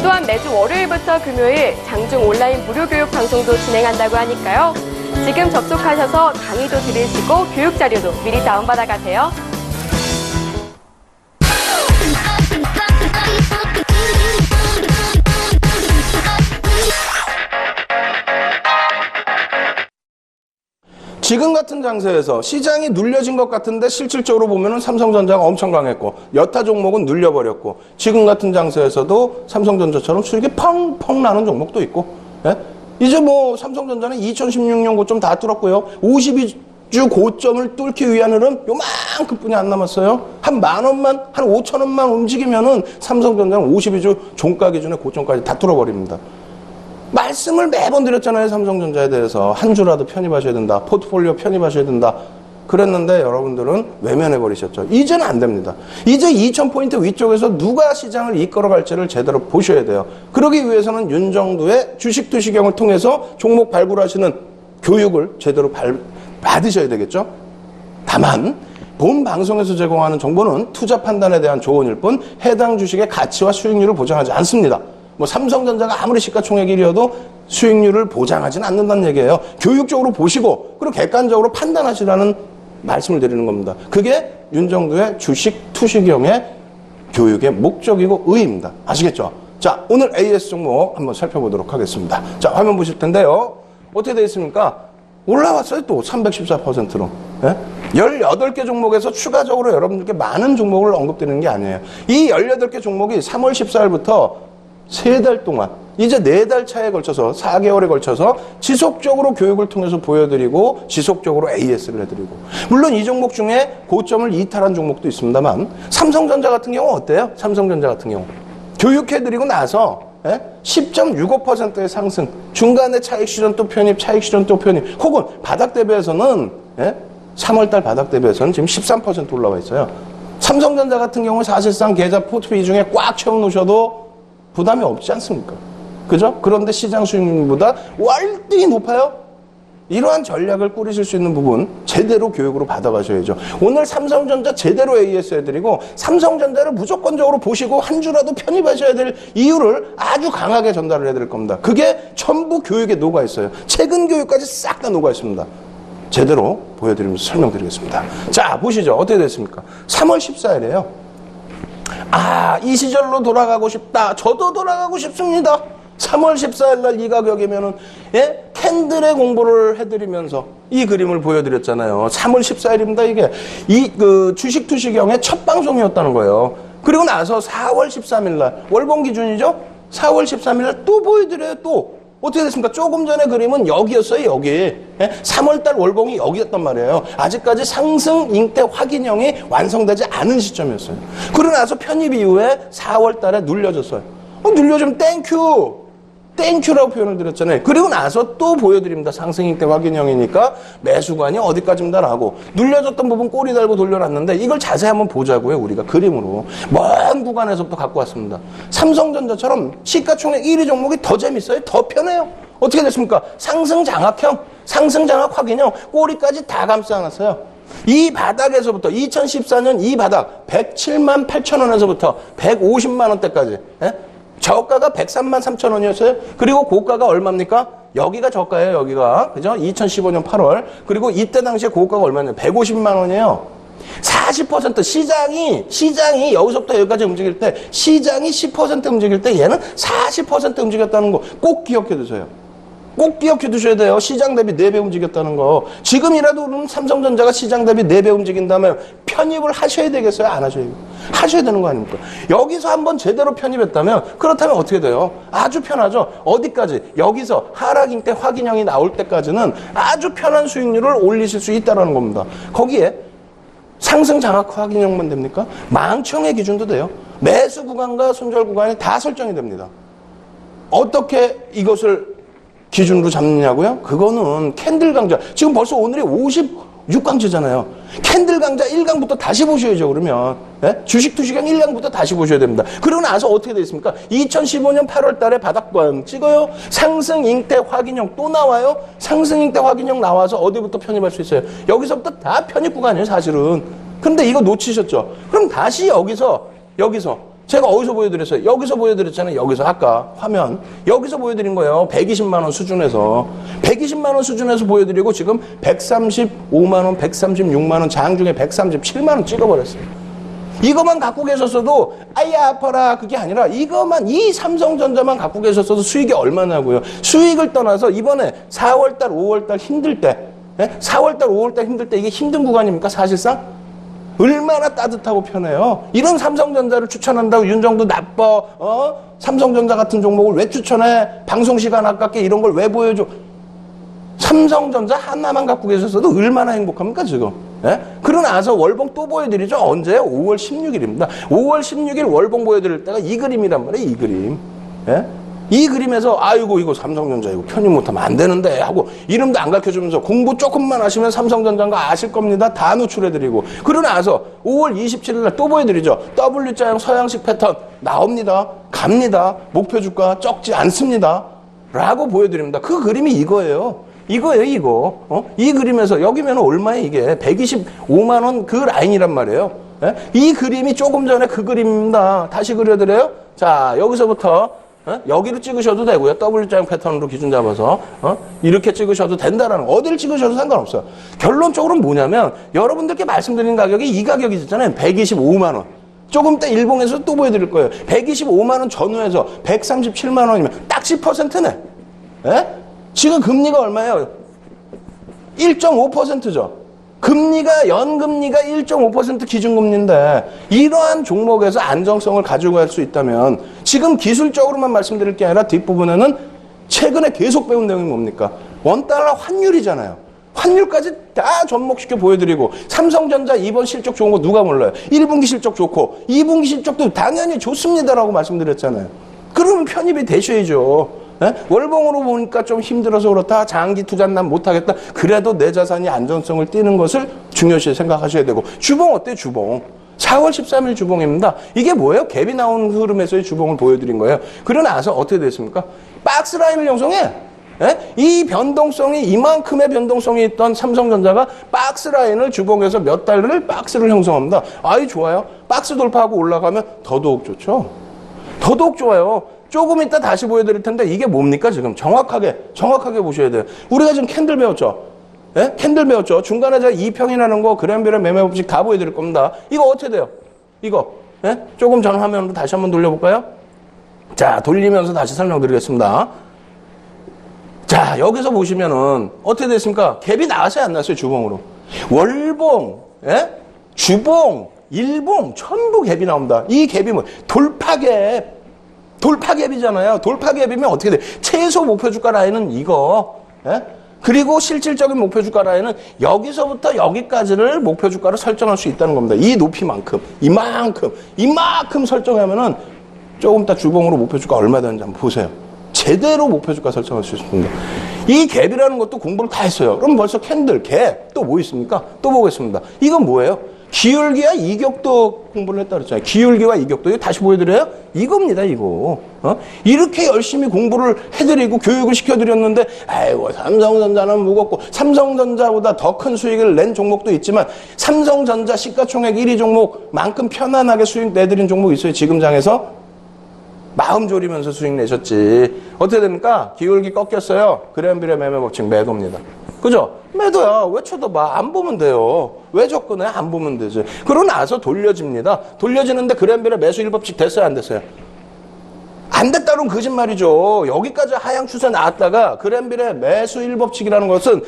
또한 매주 월요일부터 금요일 장중 온라인 무료 교육 방송도 진행한다고 하니까요. 지금 접속하셔서 강의도 들으시고 교육 자료도 미리 다운받아 가세요. 지금 같은 장세에서 시장이 눌려진 것 같은데 실질적으로 보면은 삼성전자가 엄청 강했고 여타 종목은 눌려버렸고 지금 같은 장세에서도 삼성전자처럼 수익이 펑펑 나는 종목도 있고 예? 이제 뭐 삼성전자는 2016년 고점 다 뚫었고요. 52주 고점을 뚫기 위한 흐름 요만큼뿐이 안 남았어요. 한 10,000원만 한 5,000원만 움직이면은 삼성전자는 52주 종가 기준의 고점까지 다 뚫어버립니다. 말씀을 매번 드렸잖아요. 삼성전자에 대해서 한 주라도 편입하셔야 된다. 포트폴리오 편입하셔야 된다. 그랬는데 여러분들은 외면해버리셨죠. 이제는 안 됩니다. 이제 2,000포인트 위쪽에서 누가 시장을 이끌어갈지를 제대로 보셔야 돼요. 그러기 위해서는 윤정두의 주식 투시경을 통해서 종목 발굴하시는 교육을 제대로 받으셔야 되겠죠. 다만 본 방송에서 제공하는 정보는 투자 판단에 대한 조언일 뿐 해당 주식의 가치와 수익률을 보장하지 않습니다. 뭐 삼성전자가 아무리 시가총액 1위여도 수익률을 보장하지는 않는다는 얘기예요. 교육적으로 보시고 그리고 객관적으로 판단하시라는 말씀을 드리는 겁니다. 그게 윤정두의 주식 투시경의 교육의 목적이고 의의입니다. 아시겠죠? 자, 오늘 AS 종목 한번 살펴보도록 하겠습니다. 자, 화면 보실 텐데요. 어떻게 되어 있습니까? 올라왔어요. 또 314%로. 예? 18개 종목에서 추가적으로 여러분들께 많은 종목을 언급드리는 게 아니에요. 이 18개 종목이 3월 14일부터 3달 동안 이제 4달 차에 걸쳐서 4개월에 걸쳐서 지속적으로 교육을 통해서 보여드리고 지속적으로 AS를 해드리고 물론 이 종목 중에 고점을 이탈한 종목도 있습니다만 삼성전자 같은 경우 어때요? 삼성전자 같은 경우 교육해드리고 나서 10.65%의 상승 중간에 차익실현 또 편입 차익실현 또 편입 혹은 바닥 대비해서는 3월달 바닥 대비해서는 지금 13% 올라와 있어요. 삼성전자 같은 경우 사실상 계좌 포트페이 중에 꽉 채워놓으셔도 부담이 없지 않습니까? 그죠? 그런데 시장 수익률보다 월등히 높아요? 이러한 전략을 꾸리실 수 있는 부분 제대로 교육으로 받아가셔야죠. 오늘 삼성전자 제대로 AS 해드리고 삼성전자를 무조건적으로 보시고 한 주라도 편입하셔야 될 이유를 아주 강하게 전달을 해드릴 겁니다. 그게 전부 교육에 녹아있어요. 최근 교육까지 싹 다 녹아있습니다. 제대로 보여드리면서 설명드리겠습니다. 자, 보시죠. 어떻게 됐습니까? 3월 14일이에요. 이 시절로 돌아가고 싶다. 저도 돌아가고 싶습니다. 3월 14일 날 이 가격이면은, 캔들의 공부를 해드리면서 이 그림을 보여드렸잖아요. 3월 14일입니다, 이게. 주식 투시경의 첫 방송이었다는 거예요. 그리고 나서 4월 13일 날, 월봉 기준이죠? 4월 13일 날 또 보여드려요, 또. 어떻게 됐습니까? 조금 전에 그림은 여기였어요, 여기. 3월달 월봉이 여기였단 말이에요. 아직까지 상승 잉태 확인형이 완성되지 않은 시점이었어요. 그러고 나서 편입 이후에 4월달에 눌려졌어요. 눌려주면 땡큐라고 표현을 드렸잖아요. 그리고 나서 또 보여드립니다. 상승 잉태 확인형이니까 매수관이 어디까지입니다라고. 눌려졌던 부분 꼬리 달고 돌려놨는데 이걸 자세히 한번 보자고요. 우리가 그림으로. 먼 구간에서부터 갖고 왔습니다. 삼성전자처럼 시가총액 1위 종목이 더 재밌어요. 더 편해요. 어떻게 됐습니까? 상승 장악형, 상승 장악 확인형, 꼬리까지 다 감싸놨어요. 이 바닥에서부터 2014년 이 바닥 107만 8천 원에서부터 150만 원대까지 저가가 103만 3천 원이었어요. 그리고 고가가 얼마입니까? 여기가 저가예요, 여기가. 그죠? 2015년 8월. 그리고 이때 당시에 고가가 얼마냐? 150만 원이에요. 40% 시장이 여기서부터 여기까지 움직일 때, 시장이 10% 움직일 때 얘는 40% 움직였다는 거 꼭 기억해 두세요. 꼭 기억해 두셔야 돼요. 시장 대비 4배 움직였다는 거. 지금이라도 그럼 삼성전자가 시장 대비 4배 움직인다면 편입을 하셔야 되겠어요? 안 하셔야 돼요? 하셔야 되는 거 아닙니까? 여기서 한번 제대로 편입했다면 그렇다면 어떻게 돼요? 아주 편하죠. 어디까지? 여기서 하락 잉태 확인형이 나올 때까지는 아주 편한 수익률을 올리실 수 있다는 겁니다. 거기에 상승 장악 확인형만 됩니까? 망청의 기준도 돼요. 매수 구간과 손절 구간이 다 설정이 됩니다. 어떻게 이것을 기준으로 잡느냐고요? 그거는 캔들 강좌. 지금 벌써 오늘이 56강좌잖아요. 캔들 강좌 1강부터 다시 보셔야죠, 그러면. 주식 투시경 1강부터 다시 보셔야 됩니다. 그러고 나서 어떻게 되어 있습니까? 2015년 8월 달에 바닥권 찍어요. 상승 잉태 확인형 또 나와요. 상승 잉태 확인형 나와서 어디부터 편입할 수 있어요? 여기서부터 다 편입 구간이에요, 사실은. 근데 이거 놓치셨죠? 그럼 다시 여기서 제가 어디서 보여드렸어요? 여기서 보여드렸잖아요. 여기서 아까 화면 여기서 보여드린 거예요. 120만 원 수준에서 120만 원 수준에서 보여드리고 지금 135만 원, 136만 원 장중에 137만 원 찍어버렸어요. 이것만 갖고 계셨어도 아야 아파라 그게 아니라 이것만 이 삼성전자만 갖고 계셨어도 수익이 얼마나고요. 수익을 떠나서 이번에 4월달, 5월달 힘들 때 4월달, 5월달 힘들 때 이게 힘든 구간입니까? 사실상? 얼마나 따뜻하고 편해요. 이런 삼성전자를 추천한다고 윤정도 나빠. 삼성전자 같은 종목을 왜 추천해? 방송 시간 아깝게 이런 걸 왜 보여줘? 삼성전자 하나만 갖고 계셨어도 얼마나 행복합니까 지금? 예? 그러고 나서 월봉 또 보여드리죠. 언제요? 5월 16일입니다. 5월 16일 월봉 보여드릴 때가 이 그림이란 말이에요. 이 그림. 예? 이 그림에서 아이고 이거 삼성전자 이거 편입 못하면 안 되는데 하고 이름도 안 가르쳐주면서 공부 조금만 하시면 삼성전자인 거 아실 겁니다. 다 노출해드리고 그러고 나서 5월 27일 날 또 보여드리죠. W자형 서양식 패턴 나옵니다. 갑니다. 목표 주가 적지 않습니다. 라고 보여드립니다. 그 그림이 이거예요. 이거예요, 이거. 이 그림에서 여기면 얼마에 이게 125만 원 그 라인이란 말이에요. 예? 이 그림이 조금 전에 그 그림입니다. 다시 그려드려요. 자, 여기서부터 여기로 찍으셔도 되고요. W자형 패턴으로 기준 잡아서 이렇게 찍으셔도 된다라는 거. 어디를 찍으셔도 상관없어요. 결론적으로는 뭐냐면 여러분들께 말씀드린 가격이 이 가격이잖아요. 125만 원. 조금 이따 일봉에서 또 보여드릴 거예요. 125만 원 전후에서 137만 원이면 딱 10%네. 예? 지금 금리가 얼마예요? 1.5%죠. 금리가 연금리가 1.5% 기준금리인데 이러한 종목에서 안정성을 가지고 갈 수 있다면 지금 기술적으로만 말씀드릴 게 아니라 뒷부분에는 최근에 계속 배운 내용이 뭡니까? 원달러 환율이잖아요. 환율까지 다 접목시켜 보여드리고 삼성전자 이번 실적 좋은 거 누가 몰라요? 1분기 실적 좋고 2분기 실적도 당연히 좋습니다라고 말씀드렸잖아요. 그러면 편입이 되셔야죠. 네? 월봉으로 보니까 좀 힘들어서 그렇다. 장기 투자는 난 못하겠다. 그래도 내 자산이 안정성을 띠는 것을 중요시 생각하셔야 되고. 주봉 어때요? 주봉. 4월 13일 주봉입니다. 이게 뭐예요? 갭이 나온 흐름에서의 주봉을 보여드린 거예요. 그러고 나서 어떻게 됐습니까? 박스 라인을 형성해. 네? 이 변동성이 이만큼의 변동성이 있던 삼성전자가 박스 라인을 주봉에서 몇 달을 박스를 형성합니다. 아이 좋아요. 박스 돌파하고 올라가면 더더욱 좋죠. 더더욱 좋아요. 조금 이따 다시 보여드릴 텐데 이게 뭡니까 지금 정확하게 보셔야 돼요. 우리가 지금 캔들 배웠죠. 예? 캔들 배웠죠. 중간에 제가 2평이라는 거 그램비랑 매매 법칙 다 보여드릴 겁니다. 이거 어떻게 돼요? 이거 예? 조금 전 화면으로 다시 한번 돌려볼까요? 자 돌리면서 다시 설명드리겠습니다. 자 여기서 보시면은 어떻게 됐습니까? 갭이 나왔어요 안 나왔어요? 주봉으로. 월봉, 예? 주봉, 일봉 전부 갭이 나옵니다. 이 갭이 뭐 돌파갭. 돌파갭이잖아요. 돌파갭이면 어떻게 돼? 최소 목표 주가 라인은 이거. 예? 그리고 실질적인 목표 주가 라인은 여기서부터 여기까지를 목표 주가로 설정할 수 있다는 겁니다. 이 높이만큼, 이만큼 설정하면은 조금 이따 주봉으로 목표 주가 얼마 되는지 한번 보세요. 제대로 목표 주가 설정할 수 있습니다. 이 갭이라는 것도 공부를 다 했어요. 그럼 벌써 캔들, 갭, 또 뭐 있습니까? 또 보겠습니다. 이건 뭐예요? 기울기와 이격도 공부를 했다 그랬잖아요. 기울기와 이격도. 이거 다시 보여드려요? 이겁니다, 이거. 이렇게 열심히 공부를 해드리고 교육을 시켜드렸는데, 아이고, 삼성전자는 무겁고, 삼성전자보다 더 큰 수익을 낸 종목도 있지만, 삼성전자 시가총액 1위 종목만큼 편안하게 수익 내드린 종목 있어요, 지금 장에서? 마음 졸이면서 수익 내셨지. 어떻게 됩니까? 기울기 꺾였어요. 그램비례 매매 법칙 매도입니다. 그죠? 매도야. 왜 쳐다봐? 안 보면 돼요. 왜 접근해? 안 보면 되지. 그러고 나서 돌려집니다. 돌려지는데 그램비례 매수 1법칙 됐어요? 안 됐어요? 안 됐다는 거짓말이죠. 여기까지 하향 추세 나왔다가 그램비례 매수 1법칙이라는 것은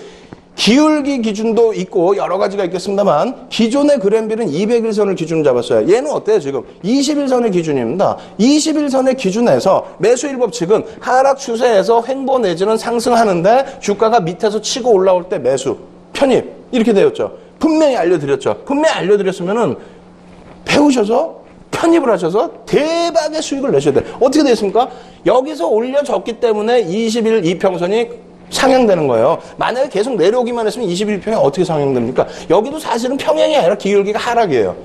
기울기 기준도 있고 여러 가지가 있겠습니다만 기존의 그램빌은 200일선을 기준으로 잡았어요. 얘는 어때요 지금? 21선의 기준입니다. 21선의 기준에서 매수 1법칙은 하락 추세에서 횡보 내지는 상승하는데 주가가 밑에서 치고 올라올 때 매수, 편입 이렇게 되었죠. 분명히 알려드렸죠. 분명히 알려드렸으면은 배우셔서 편입을 하셔서 대박의 수익을 내셔야 돼요. 어떻게 됐습니까? 여기서 올려졌기 때문에 20일 이평선이 상향되는 거예요. 만약에 계속 내려오기만 했으면 21평이 어떻게 상향됩니까? 여기도 사실은 평행이 아니라 기울기가 하락이에요.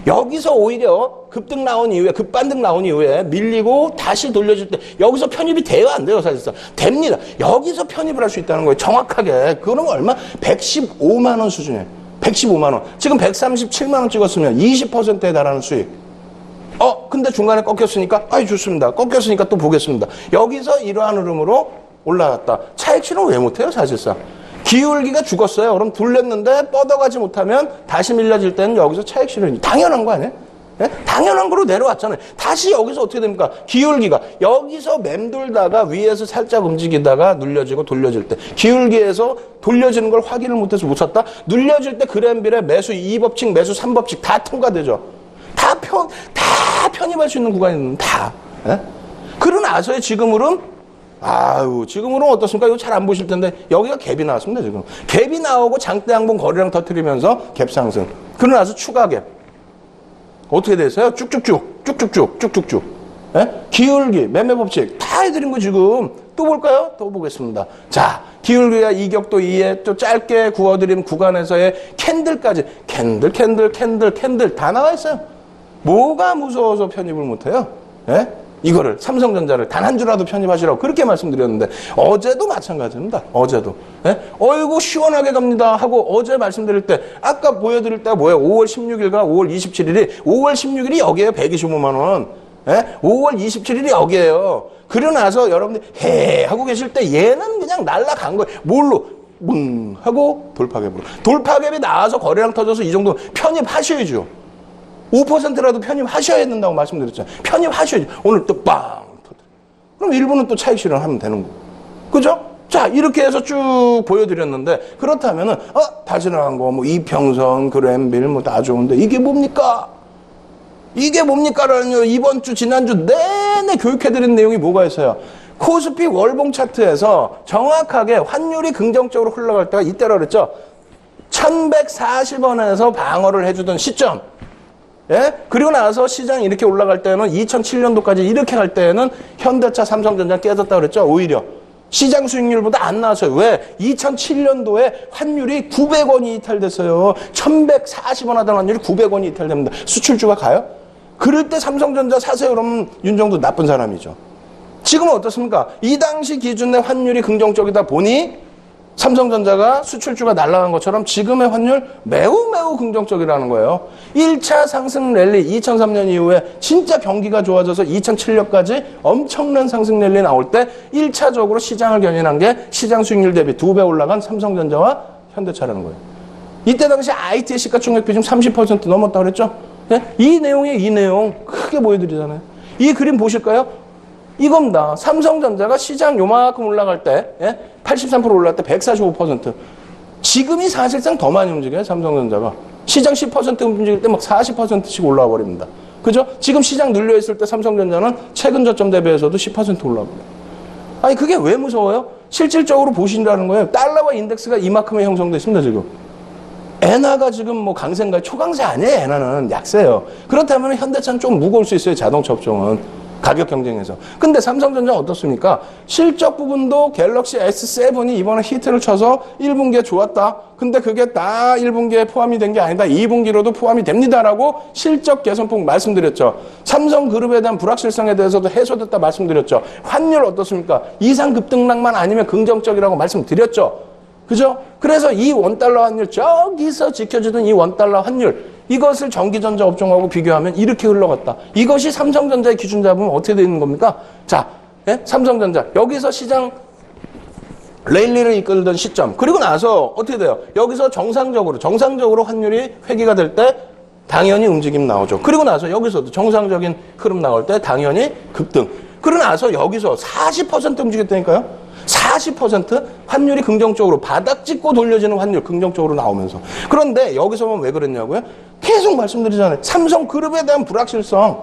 여기서 오히려 급등 나온 이후에, 급반등 나온 이후에 밀리고 다시 돌려줄 때 여기서 편입이 돼요? 안 돼요? 사실상. 됩니다. 여기서 편입을 할 수 있다는 거예요. 정확하게. 그러면 얼마? 115만 원 수준이에요. 115만 원. 지금 137만 원 찍었으면 20%에 달하는 수익. 근데 중간에 꺾였으니까, 좋습니다. 꺾였으니까 또 보겠습니다. 여기서 이러한 흐름으로 올라갔다. 차익실은 왜 못해요, 사실상? 기울기가 죽었어요. 그럼 둘렸는데 뻗어가지 못하면 다시 밀려질 때는 여기서 차익실은 당연한 거 아니에요? 당연한 거로 내려왔잖아요. 다시 여기서 어떻게 됩니까? 기울기가 여기서 맴돌다가 위에서 살짝 움직이다가 눌려지고 돌려질 때 기울기에서 돌려지는 걸 확인을 못해서 못 샀다. 눌려질 때 그램빌의 매수 2법칙, 매수 3법칙 다 통과되죠. 다 편입할 수 있는 구간이 다. 그러고 나서의 지금으로는 어떻습니까? 이거 잘 안 보실 텐데 여기가 갭이 나왔습니다. 지금 갭이 나오고 장대 양봉 거래량 터뜨리면서 갭 상승. 그러고 나서 추가 갭 어떻게 됐어요? 쭉쭉쭉. 기울기, 매매 법칙 다 해드린 거 지금 또 볼까요? 또 보겠습니다. 자, 기울기와 이격도 2에 또 짧게 구워드린 구간에서의 캔들까지 캔들 다 나와 있어요. 뭐가 무서워서 편입을 못해요? 이거를 삼성전자를 단 한 주라도 편입하시라고 그렇게 말씀드렸는데 어제도 마찬가지입니다. 어제도 어이구 시원하게 갑니다 하고 어제 말씀드릴 때 아까 보여드릴 때가 뭐예요? 5월 16일과 5월 27일이 5월 16일이 여기에요. 125만 원. 5월 27일이 여기에요. 그러고 나서 여러분들이 해 하고 계실 때 얘는 그냥 날아간 거예요. 뭘로? 하고 돌파갭이 나와서 거래량 터져서 이 정도 편입하셔야죠. 5%라도 편입하셔야 된다고 말씀드렸잖아요. 편입하셔야죠. 오늘 또 빵 터뜨려. 그럼 일부는 또 차익 실현하면 되는 거고. 그죠? 자, 이렇게 해서 쭉 보여드렸는데, 그렇다면은, 다 지나간 거, 뭐, 이평선, 그램빌, 뭐, 다 좋은데, 이게 뭡니까? 라는 이번 주, 지난주 내내 교육해드린 내용이 뭐가 있어요? 코스피 월봉 차트에서 정확하게 환율이 긍정적으로 흘러갈 때가 이때라 그랬죠? 1140원에서 방어를 해주던 시점. 그리고 나서 시장이 이렇게 올라갈 때는 2007년도까지 이렇게 갈 때는 현대차, 삼성전자 깨졌다 그랬죠? 오히려. 시장 수익률보다 안 나왔어요. 왜? 2007년도에 환율이 900원이 이탈됐어요. 1140원 하던 환율이 900원이 이탈됩니다. 수출주가 가요? 그럴 때 삼성전자 사세요. 그러면 윤정도 나쁜 사람이죠. 지금은 어떻습니까? 이 당시 기준의 환율이 긍정적이다 보니 삼성전자가 수출주가 날아간 것처럼 지금의 환율 매우 긍정적이라는 거예요. 1차 상승 랠리 2003년 이후에 진짜 경기가 좋아져서 2007년까지 엄청난 상승 랠리 나올 때 1차적으로 시장을 견인한 게 시장 수익률 대비 2배 올라간 삼성전자와 현대차라는 거예요. 이때 당시 IT의 시가총액 비중 30% 넘었다고 그랬죠? 이 내용 크게 보여드리잖아요. 이 그림 보실까요? 이겁니다. 삼성전자가 시장 요만큼 올라갈 때 83% 올라갈 때 145%. 지금이 사실상 더 많이 움직여요. 삼성전자가. 시장 10% 움직일 때 막 40%씩 올라와 버립니다. 그죠? 지금 시장 눌려있을 때 삼성전자는 최근 저점 대비해서도 10% 올라와 버려요. 아니 그게 왜 무서워요? 실질적으로 보신다는 거예요. 달러와 인덱스가 이만큼의 형성돼 있습니다. 지금. 엔화가 지금 뭐 강세인가요? 초강세 아니에요. 엔화는 약세예요. 그렇다면 현대차는 좀 무거울 수 있어요. 자동차 업종은. 가격 경쟁에서. 근데 삼성전자는 어떻습니까? 실적 부분도 갤럭시 S7이 이번에 히트를 쳐서 1분기에 좋았다. 근데 그게 다 1분기에 포함이 된 게 아니다. 2분기로도 포함이 됩니다라고 실적 개선폭 말씀드렸죠. 삼성그룹에 대한 불확실성에 대해서도 해소됐다 말씀드렸죠. 환율 어떻습니까? 이상 급등락만 아니면 긍정적이라고 말씀드렸죠. 그죠? 그래서 이 원달러 환율, 저기서 지켜주던 이 원달러 환율, 이것을 전기전자 업종하고 비교하면 이렇게 흘러갔다. 이것이 삼성전자의 기준 잡으면 어떻게 되는 겁니까? 자, 삼성전자. 여기서 시장 랠리를 이끌던 시점. 그리고 나서 어떻게 돼요? 여기서 정상적으로 환율이 회귀가 될 때 당연히 움직임 나오죠. 그리고 나서 여기서도 정상적인 흐름 나올 때 당연히 급등. 그러고 나서 여기서 40% 움직였다니까요? 40% 환율이 긍정적으로 바닥 찍고 돌려지는 환율 긍정적으로 나오면서. 그런데 여기서 보면 왜 그랬냐고요? 계속 말씀드리잖아요. 삼성그룹에 대한 불확실성.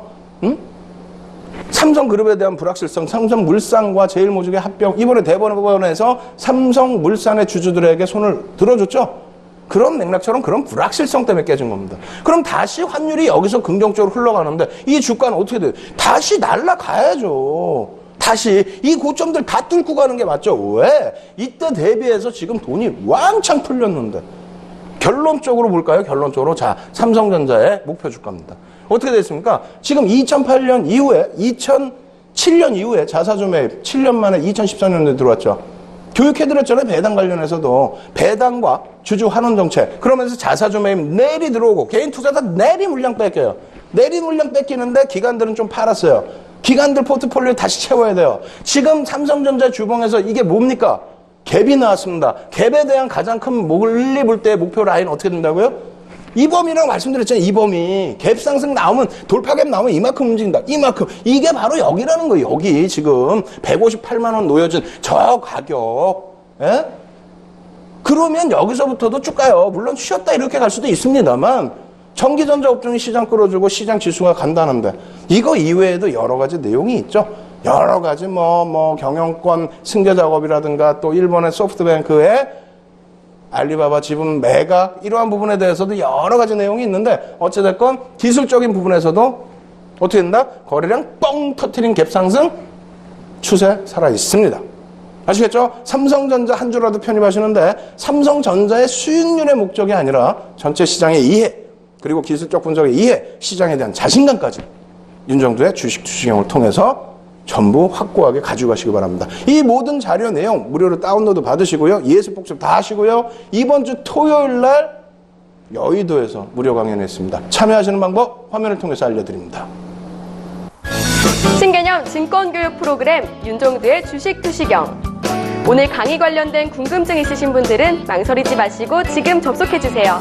삼성그룹에 대한 불확실성. 삼성물산과 제일모직의 합병. 이번에 대법원에서 삼성물산의 주주들에게 손을 들어줬죠. 그런 맥락처럼 그런 불확실성 때문에 깨진 겁니다. 그럼 다시 환율이 여기서 긍정적으로 흘러가는데 이 주가는 어떻게 돼요? 다시 날아가야죠. 다시 이 고점들 다 뚫고 가는 게 맞죠? 왜? 이때 대비해서 지금 돈이 왕창 풀렸는데. 결론적으로 볼까요? 결론적으로. 자, 삼성전자의 목표 주가입니다. 어떻게 됐습니까? 지금 2008년 이후에, 2007년 이후에 자사주 매입, 7년 만에 2014년에 들어왔죠. 교육해드렸잖아요. 배당 관련해서도. 배당과 주주 환원 정책. 그러면서 자사주 매입 내리 들어오고, 개인 투자자 내리 물량 뺏겨요. 내리 물량 뺏기는데 기관들은 좀 팔았어요. 기관들 포트폴리오 다시 채워야 돼요. 지금 삼성전자 주봉에서 이게 뭡니까? 갭이 나왔습니다. 갭에 대한 가장 큰 멀리 볼 때 목표 라인 어떻게 된다고요? 이 범위라고 말씀드렸잖아요. 이 범위. 갭 상승 나오면, 돌파갭 나오면 이만큼 움직인다. 이만큼. 이게 바로 여기라는 거예요. 여기 지금 158만 원 놓여진 저 가격. 예? 그러면 여기서부터도 쭉 가요. 물론 쉬었다 이렇게 갈 수도 있습니다만 전기전자 업종이 시장 끌어주고 시장 지수가 간단한데 이거 이외에도 여러 가지 내용이 있죠. 여러 가지 경영권 승계 작업이라든가 또 일본의 소프트뱅크의 알리바바 지분 매각 이러한 부분에 대해서도 여러 가지 내용이 있는데 어찌됐건 기술적인 부분에서도 어떻게 된다? 거래량 뻥 터트린 갭 상승 추세 살아 있습니다. 아시겠죠? 삼성전자 한 주라도 편입하시는데 삼성전자의 수익률의 목적이 아니라 전체 시장의 이해 그리고 기술적 분석의 이해 시장에 대한 자신감까지 윤정두의 주식 투시경을 통해서 전부 확고하게 가져가시기 바랍니다. 이 모든 자료 내용 무료로 다운로드 받으시고요. ES 복습 다 하시고요. 이번 주 토요일 날 여의도에서 무료 강연했습니다. 참여하시는 방법 화면을 통해서 알려드립니다. 신개념 증권교육 프로그램 윤정두의 주식 투시경. 오늘 강의 관련된 궁금증 있으신 분들은 망설이지 마시고 지금 접속해주세요.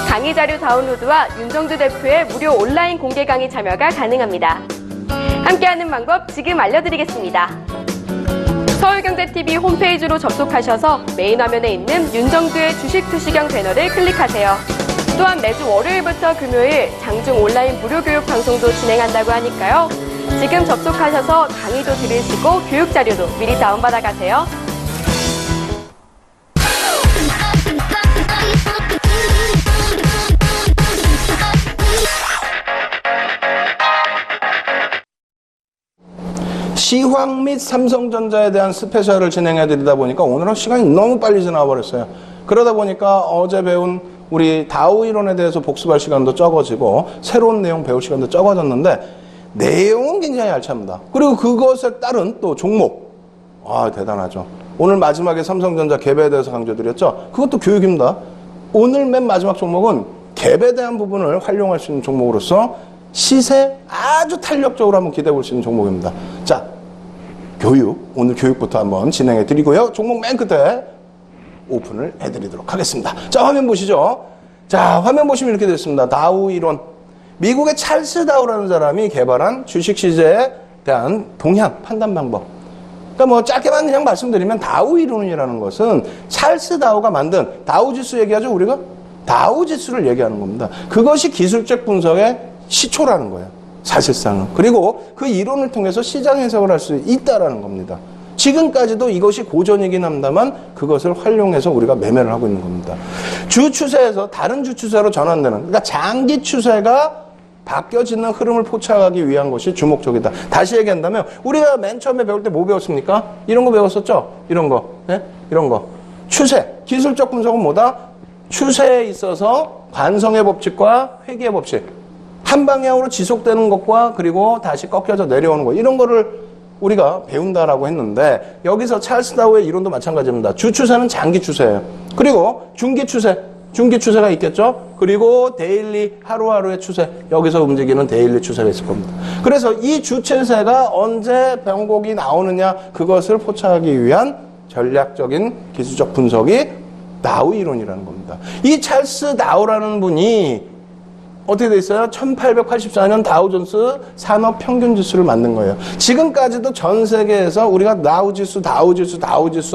강의 자료 다운로드와 윤정두 대표의 무료 온라인 공개 강의 참여가 가능합니다. 함께하는 방법 지금 알려드리겠습니다. 서울경제TV 홈페이지로 접속하셔서 메인 화면에 있는 윤정두의 주식 투시경 배너를 클릭하세요. 또한 매주 월요일부터 금요일 장중 온라인 무료 교육 방송도 진행한다고 하니까요. 지금 접속하셔서 강의도 들으시고 교육 자료도 미리 다운받아 가세요. 시황 및 삼성전자에 대한 스페셜을 진행해 드리다 보니까 오늘은 시간이 너무 빨리 지나와 버렸어요. 그러다 보니까 어제 배운 우리 다우 이론에 대해서 복습할 시간도 적어지고 새로운 내용 배울 시간도 적어졌는데 내용은 굉장히 알찹니다. 그리고 그것에 따른 또 종목. 대단하죠. 오늘 마지막에 삼성전자 갭에 대해서 강조드렸죠. 그것도 교육입니다. 오늘 맨 마지막 종목은 갭에 대한 부분을 활용할 수 있는 종목으로서 시세 아주 탄력적으로 한번 기대해 볼 수 있는 종목입니다. 자, 오늘 교육부터 한번 진행해 드리고요. 종목 맨 끝에 오픈을 해 드리도록 하겠습니다. 자, 화면 보시죠. 자, 화면 보시면 이렇게 됐습니다. 다우 이론. 미국의 찰스 다우라는 사람이 개발한 주식 시세에 대한 동향, 판단 방법. 그러니까 짧게만 그냥 말씀드리면 다우 이론이라는 것은 찰스 다우가 만든 다우 지수 얘기하죠, 우리가? 다우 지수를 얘기하는 겁니다. 그것이 기술적 분석의 시초라는 거예요. 사실상은. 그리고 그 이론을 통해서 시장 해석을 할 수 있다라는 겁니다. 지금까지도 이것이 고전이긴 합니다만 그것을 활용해서 우리가 매매를 하고 있는 겁니다. 주 추세에서 다른 주 추세로 전환되는, 그러니까 장기 추세가 바뀌어지는 흐름을 포착하기 위한 것이 주목적이다. 다시 얘기한다면 우리가 맨 처음에 배울 때 뭐 배웠습니까? 이런 거 배웠었죠? 이런 거. 네? 이런 거. 추세. 기술적 분석은 뭐다? 추세에 있어서 관성의 법칙과 회귀의 법칙. 한 방향으로 지속되는 것과 그리고 다시 꺾여져 내려오는 것. 이런 거를 우리가 배운다라고 했는데 여기서 찰스 다우의 이론도 마찬가지입니다. 주 추세는 장기 추세예요. 그리고 중기 추세가 있겠죠. 그리고 데일리 하루하루의 추세, 여기서 움직이는 데일리 추세가 있을 겁니다. 그래서 이 주 추세가 언제 변곡이 나오느냐 그것을 포착하기 위한 전략적인 기술적 분석이 다우 이론이라는 겁니다. 이 찰스 다우라는 분이 어떻게 돼 있어요? 1884년 다우존스 산업평균지수를 만든 거예요. 지금까지도 전 세계에서 우리가 다우지수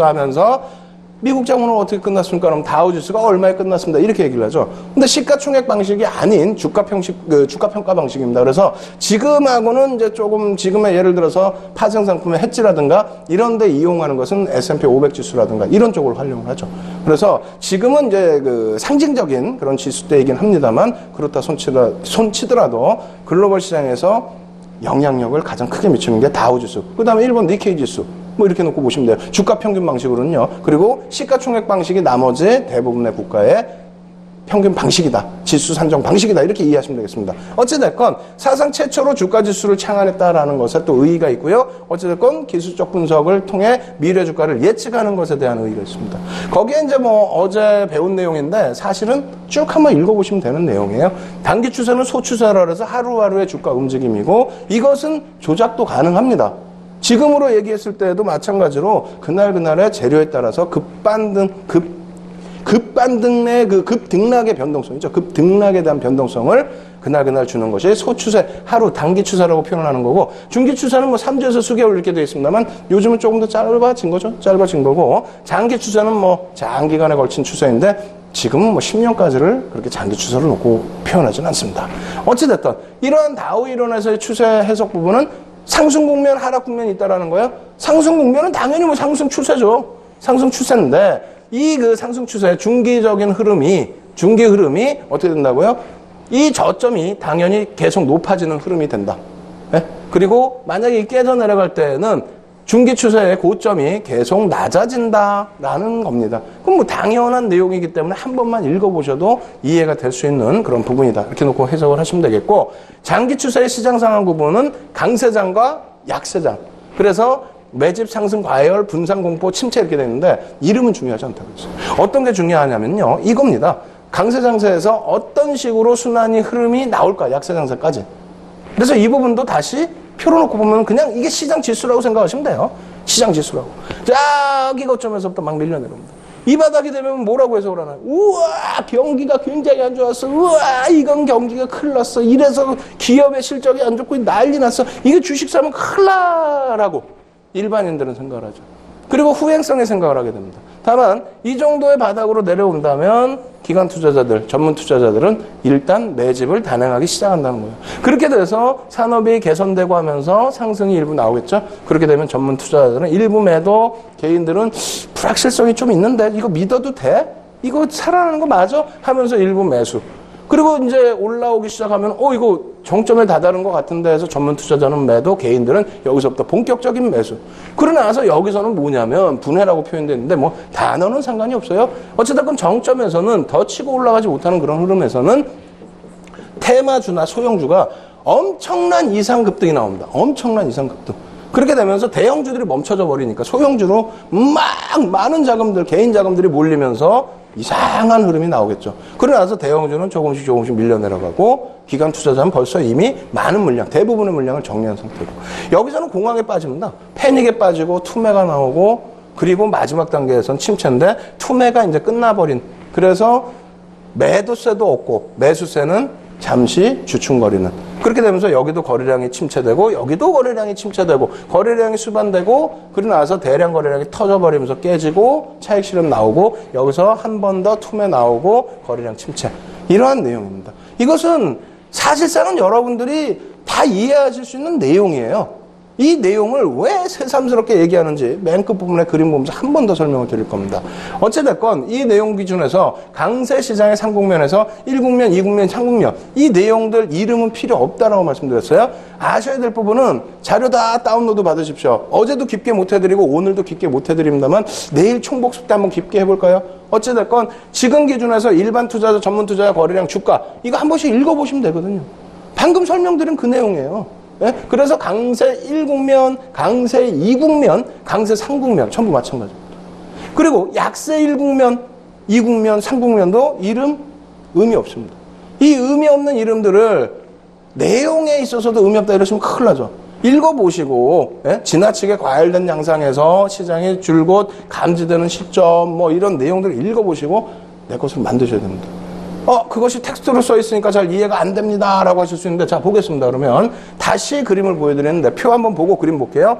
하면서 미국 장문은 어떻게 끝났습니까? 그럼 다우지수가 얼마에 끝났습니다. 이렇게 얘기를 하죠. 근데 시가총액 방식이 아닌 주가평가 방식입니다. 그래서 지금하고는 이제 조금 지금의 예를 들어서 파생상품의 해지라든가 이런 데 이용하는 것은 S&P 500 지수라든가 이런 쪽으로 활용을 하죠. 그래서 지금은 이제 그 상징적인 그런 지수대이긴 합니다만 그렇다 손치더라도 글로벌 시장에서 영향력을 가장 크게 미치는 게 다우지수. 그 다음에 일본 니케이 지수. 이렇게 놓고 보시면 돼요. 주가 평균 방식으로는요. 그리고 시가총액 방식이 나머지 대부분의 국가의 평균 방식이다. 지수 산정 방식이다. 이렇게 이해하시면 되겠습니다. 어찌됐건 사상 최초로 주가 지수를 창안했다라는 것에 또 의의가 있고요. 어찌됐건 기술적 분석을 통해 미래 주가를 예측하는 것에 대한 의의가 있습니다. 거기에 이제 어제 배운 내용인데 사실은 쭉 한번 읽어보시면 되는 내용이에요. 단기 추세는 소추세라 해서 하루하루의 주가 움직임이고 이것은 조작도 가능합니다. 지금으로 얘기했을 때에도 마찬가지로 그날그날의 재료에 따라서 급반등, 급반등 내 그 급등락의 변동성이죠. 급등락에 대한 변동성을 그날 주는 것이 소추세, 하루 단기 추세라고 표현하는 거고, 중기 추세는 뭐 3주에서 수개월 이렇게 되어 있습니다만 요즘은 조금 더 짧아진 거죠. 짧아진 거고, 장기 추세는 뭐 장기간에 걸친 추세인데 지금은 뭐 10년까지를 그렇게 장기 추세를 놓고 표현하지는 않습니다. 어찌됐든 이러한 다우 이론에서의 추세 해석 부분은 상승 국면, 하락 국면이 있다라는 거예요. 상승 국면은 당연히 뭐 상승 추세죠. 상승 추세인데 이 그 상승 추세의 중기적인 흐름이, 중기 흐름이 어떻게 된다고요? 이 저점이 당연히 계속 높아지는 흐름이 된다. 네? 그리고 만약에 깨져 내려갈 때는 중기 추세의 고점이 계속 낮아진다라는 겁니다. 그럼 뭐 당연한 내용이기 때문에 한 번만 읽어보셔도 이해가 될 수 있는 그런 부분이다. 이렇게 놓고 해석을 하시면 되겠고, 장기 추세의 시장 상황 구분은 강세장과 약세장. 그래서 매집 상승 과열, 분산 공포, 침체 이렇게 되는데 이름은 중요하지 않다고 했어요. 어떤 게 중요하냐면요, 이겁니다. 강세 장세에서 어떤 식으로 순환이 흐름이 나올까, 약세 장세까지. 그래서 이 부분도 다시 표로 놓고 보면 그냥 이게 시장 지수라고 생각하시면 돼요. 시장 지수라고. 저기 거점에서부터 막 밀려내려옵니다. 이 바닥이 되면 뭐라고 해석을 하나요? 우와, 경기가 굉장히 안 좋았어. 우와, 이건 경기가 큰일 났어. 이래서 기업의 실적이 안 좋고 난리 났어. 이게 주식 사면 큰일 나라고 일반인들은 생각을 하죠. 그리고 후행성의 생각을 하게 됩니다. 다만 이 정도의 바닥으로 내려온다면 기관 투자자들, 전문 투자자들은 일단 매집을 단행하기 시작한다는 거예요. 그렇게 돼서 산업이 개선되고 하면서 상승이 일부 나오겠죠. 그렇게 되면 전문 투자자들은 일부 매도, 개인들은 불확실성이 좀 있는데 이거 믿어도 돼? 이거 살아나는 거 맞아? 하면서 일부 매수. 그리고 이제 올라오기 시작하면 이거 정점에 다다른 것 같은데 해서 전문 투자자는 매도, 개인들은 여기서부터 본격적인 매수. 그러고 나서 여기서는 뭐냐면 분해라고 표현되는데 뭐 단어는 상관이 없어요. 어쨌든 정점에서는 더 치고 올라가지 못하는 그런 흐름에서는 테마주나 소형주가 엄청난 이상급등이 나옵니다. 엄청난 이상급등. 그렇게 되면서 대형주들이 멈춰져 버리니까 소형주로 막 많은 자금들, 개인 자금들이 몰리면서 이상한 흐름이 나오겠죠. 그러고 나서 대형주는 조금씩 밀려 내려가고 기관 투자자는 벌써 이미 많은 물량, 대부분의 물량을 정리한 상태고, 여기서는 공황에 빠집니다. 패닉에 빠지고 투매가 나오고, 그리고 마지막 단계에서는 침체인데 투매가 이제 끝나버린, 그래서 매도세도 없고 매수세는 잠시 주춤거리는, 그렇게 되면서 여기도 거래량이 침체되고 여기도 거래량이 침체되고 거래량이 수반되고, 그러고 나서 대량 거래량이 터져버리면서 깨지고 차익 실험 나오고 여기서 한 번 더 투매 나오고 거래량 침체, 이러한 내용입니다. 이것은 사실상은 여러분들이 다 이해하실 수 있는 내용이에요. 이 내용을 왜 새삼스럽게 얘기하는지 맨 끝부분에 그림 보면서 한 번 더 설명을 드릴 겁니다. 어찌됐건 이 내용 기준에서 강세 시장의 상국면에서 1국면, 2국면, 3국면, 이 내용들 이름은 필요 없다라고 말씀드렸어요. 아셔야 될 부분은 자료 다 다운로드 받으십시오. 어제도 깊게 못 해드리고 오늘도 깊게 못 해드립니다만 내일 총복습 때 한번 깊게 해볼까요? 어찌됐건 지금 기준에서 일반 투자자, 전문 투자자, 거래량, 주가, 이거 한 번씩 읽어보시면 되거든요. 방금 설명드린 그 내용이에요. 네? 그래서 강세 1국면, 강세 2국면, 강세 3국면 전부 마찬가지입니다. 그리고 약세 1국면, 2국면, 3국면도 이름 의미 없습니다. 이 의미 없는 이름들을 내용에 있어서도 의미 없다 이러시면 큰일 나죠. 읽어보시고, 지나치게 과열된 양상에서 시장이 줄곧 감지되는 시점, 뭐 이런 내용들을 읽어보시고 내 것을 만드셔야 됩니다. 그것이 텍스트로 써 있으니까 잘 이해가 안 됩니다 라고 하실 수 있는데, 자, 보겠습니다. 그러면 다시 그림을 보여드리는데 표 한번 보고 그림 볼게요.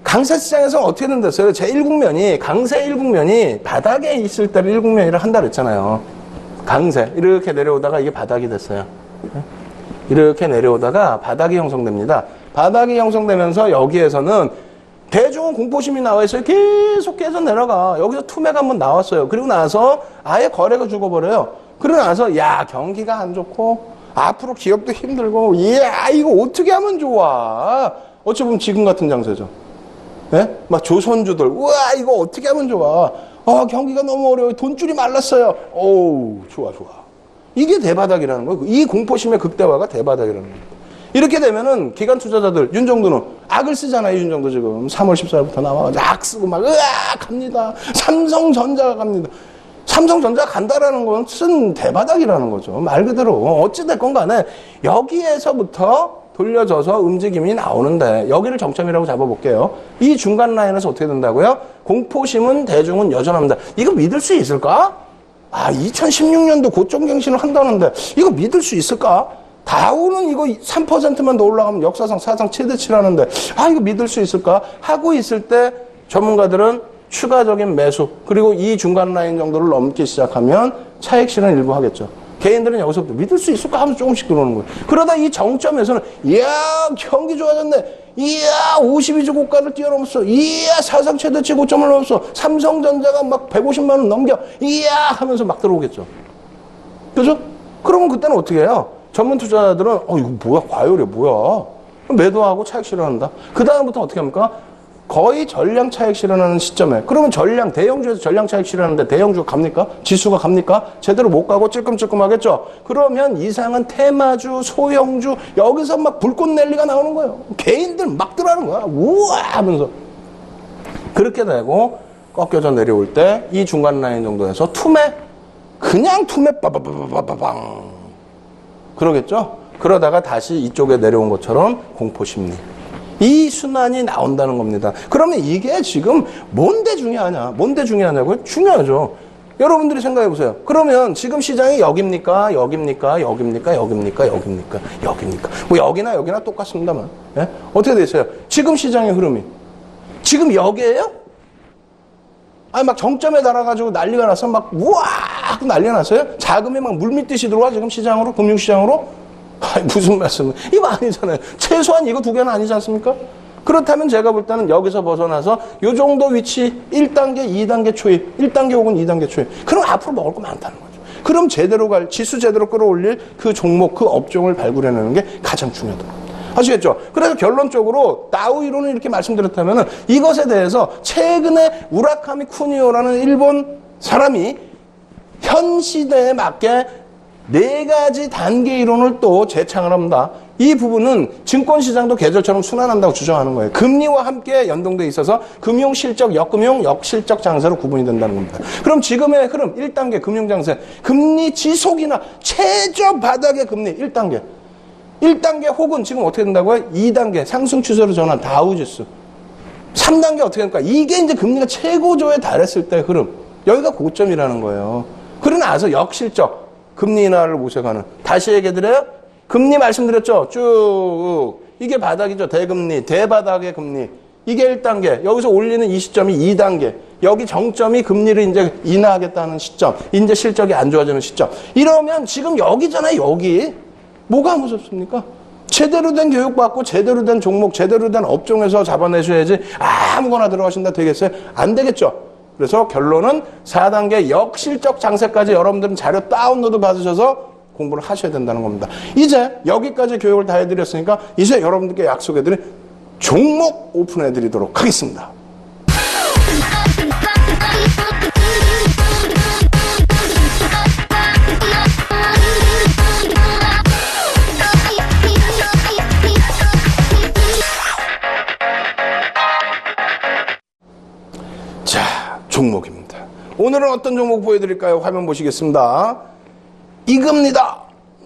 강세 시장에서 어떻게 된댔어요? 제 1국면이, 강세 1국면이 바닥에 있을 때를 1국면이라 한다 그랬잖아요. 강세 이렇게 내려오다가 이게 바닥이 됐어요. 이렇게 내려오다가 바닥이 형성됩니다. 바닥이 형성되면서 여기에서는 대중은 공포심이 나와 있어요. 계속 깨져 내려가. 여기서 투매가 한번 나왔어요. 그리고 나서 아예 거래가 죽어버려요. 그러고 나서 경기가 안 좋고 앞으로 기업도 힘들고 이거 어떻게 하면 좋아. 어찌 보면 지금 같은 장세죠. 막 조선주들 우와 이거 어떻게 하면 좋아. 경기가 너무 어려워요. 돈줄이 말랐어요. 좋아. 이게 대바닥이라는 거예요. 이 공포심의 극대화가 대바닥이라는 거예요. 이렇게 되면은 기관 투자자들, 윤정도는 악을 쓰잖아요. 윤정도 지금 3월 14일부터 나와가지고 악 쓰고 막 갑니다. 삼성전자가 갑니다. 삼성전자 간다라는 건 쓴 대바닥이라는 거죠. 말 그대로 어찌됐건 간에 여기에서부터 돌려져서 움직임이 나오는데, 여기를 정점이라고 잡아볼게요. 이 중간 라인에서 어떻게 된다고요? 공포심은 대중은 여전합니다. 이거 믿을 수 있을까? 아, 2016년도 고점 갱신을 한다는데 이거 믿을 수 있을까? 다우는 이거 3%만 더 올라가면 역사상 사상 최대치라는데 아, 이거 믿을 수 있을까? 하고 있을 때 전문가들은 추가적인 매수 그리고 이 중간 라인 정도를 넘기 시작하면 차익 실현 일부 하겠죠. 개인들은 여기서부터 믿을 수 있을까 하면서 조금씩 들어오는 거예요. 그러다 이 정점에서는 이야 경기 좋아졌네. 이야 52주 고가를 뛰어넘었어. 이야 사상 최대치 고점을 넘었어. 삼성전자가 막 150만 원 넘겨. 이야 하면서 막 들어오겠죠. 그죠? 그러면 그때는 어떻게 해요? 전문 투자자들은 이거 뭐야 과열이야 뭐야. 매도하고 차익 실현한다. 그 다음부터 어떻게 합니까? 거의 전량 차익 실현하는 시점에 그러면 대형주에서 전량 차익 실현하는데 대형주가 갑니까? 지수가 갑니까? 제대로 못 가고 찔끔찔끔하겠죠. 그러면 이상한 테마주, 소형주 여기서 막 불꽃 랠리가 나오는 거예요. 개인들 막 들어가는 거야. 우와 하면서 그렇게 되고 꺾여져 내려올 때 이 중간 라인 정도에서 그냥 투매 빠바바바바방 그러겠죠. 그러다가 다시 이쪽에 내려온 것처럼 공포심리 이 순환이 나온다는 겁니다. 그러면 이게 지금 뭔데 중요하냐고요? 중요하죠. 여러분들이 생각해 보세요. 그러면 지금 시장이 여기입니까? 뭐 여기나 똑같습니다만. 예? 어떻게 되세요? 지금 시장의 흐름이. 지금 여기에요? 아니, 막 정점에 달아가지고 난리가 나서 막, 우와! 하고 난리가 났어요? 자금이 막 물밀듯이 들어와, 지금 시장으로, 금융시장으로? 아니, 무슨 말씀을. 이거 아니잖아요. 최소한 이거 두 개는 아니지 않습니까? 그렇다면 제가 볼 때는 여기서 벗어나서 요 정도 위치 1단계, 2단계 초입, 1단계 혹은 2단계 초입. 그럼 앞으로 먹을 거 많다는 거죠. 그럼 지수 제대로 끌어올릴 그 종목, 그 업종을 발굴해내는 게 가장 중요하다. 아시겠죠? 그래서 결론적으로 다우 이론을 이렇게 말씀드렸다면 이것에 대해서 최근에 우라카미 쿠니오라는 일본 사람이 현 시대에 맞게 4가지 단계 이론을 또 제창을 합니다. 이 부분은 증권시장도 계절처럼 순환한다고 주장하는 거예요. 금리와 함께 연동돼 있어서 금융실적, 역금융, 역실적 장세로 구분이 된다는 겁니다. 그럼 지금의 흐름 1단계 금융장세, 금리 지속이나 최저 바닥의 금리 1단계. 1단계 혹은 지금 어떻게 된다고요? 2단계 상승 추세로 전환 다우지수. 3단계 어떻게 됩니까? 이게 이제 금리가 최고조에 달했을 때 흐름. 여기가 고점이라는 거예요. 그러고 나서 역실적. 금리 인하를 모색하는. 다시 얘기해드려요? 금리 말씀드렸죠? 쭉. 이게 바닥이죠. 대금리, 대바닥의 금리. 이게 1단계. 여기서 올리는 이 시점이 2단계. 여기 정점이 금리를 이제 인하하겠다는 시점. 이제 실적이 안 좋아지는 시점. 이러면 지금 여기잖아요, 여기. 뭐가 무섭습니까? 제대로 된 교육받고 제대로 된 종목, 제대로 된 업종에서 잡아내셔야지 아무거나 들어가신다 되겠어요? 안 되겠죠? 그래서 결론은 4단계 역실적 장세까지 여러분들은 자료 다운로드 받으셔서 공부를 하셔야 된다는 겁니다. 이제 여기까지 교육을 다 해드렸으니까 이제 여러분들께 약속해드린 종목 오픈해드리도록 하겠습니다. 종목입니다. 오늘은 어떤 종목 보여드릴까요? 화면 보시겠습니다. 이겁니다.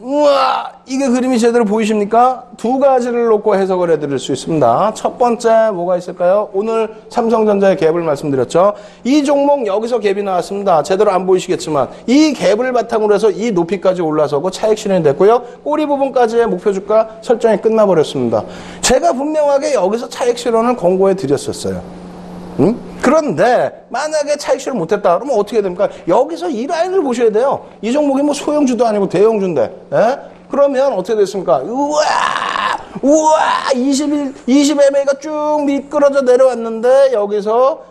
우와, 이게 그림이 제대로 보이십니까? 2가지를 놓고 해석을 해드릴 수 있습니다. 첫 번째 뭐가 있을까요? 오늘 삼성전자의 갭을 말씀드렸죠. 이 종목 여기서 갭이 나왔습니다. 제대로 안 보이시겠지만 이 갭을 바탕으로 해서 이 높이까지 올라서고 차익 실현이 됐고요. 꼬리 부분까지의 목표 주가 설정이 끝나버렸습니다. 제가 분명하게 여기서 차익 실현을 권고해 드렸었어요. 그런데 만약에 차익 실현 못했다 그러면 어떻게 됩니까? 여기서 이 라인을 보셔야 돼요. 이 종목이 뭐 소형주도 아니고 대형주인데, 예? 그러면 어떻게 됐습니까? 우와 20MA가 쭉 미끄러져 내려왔는데 여기서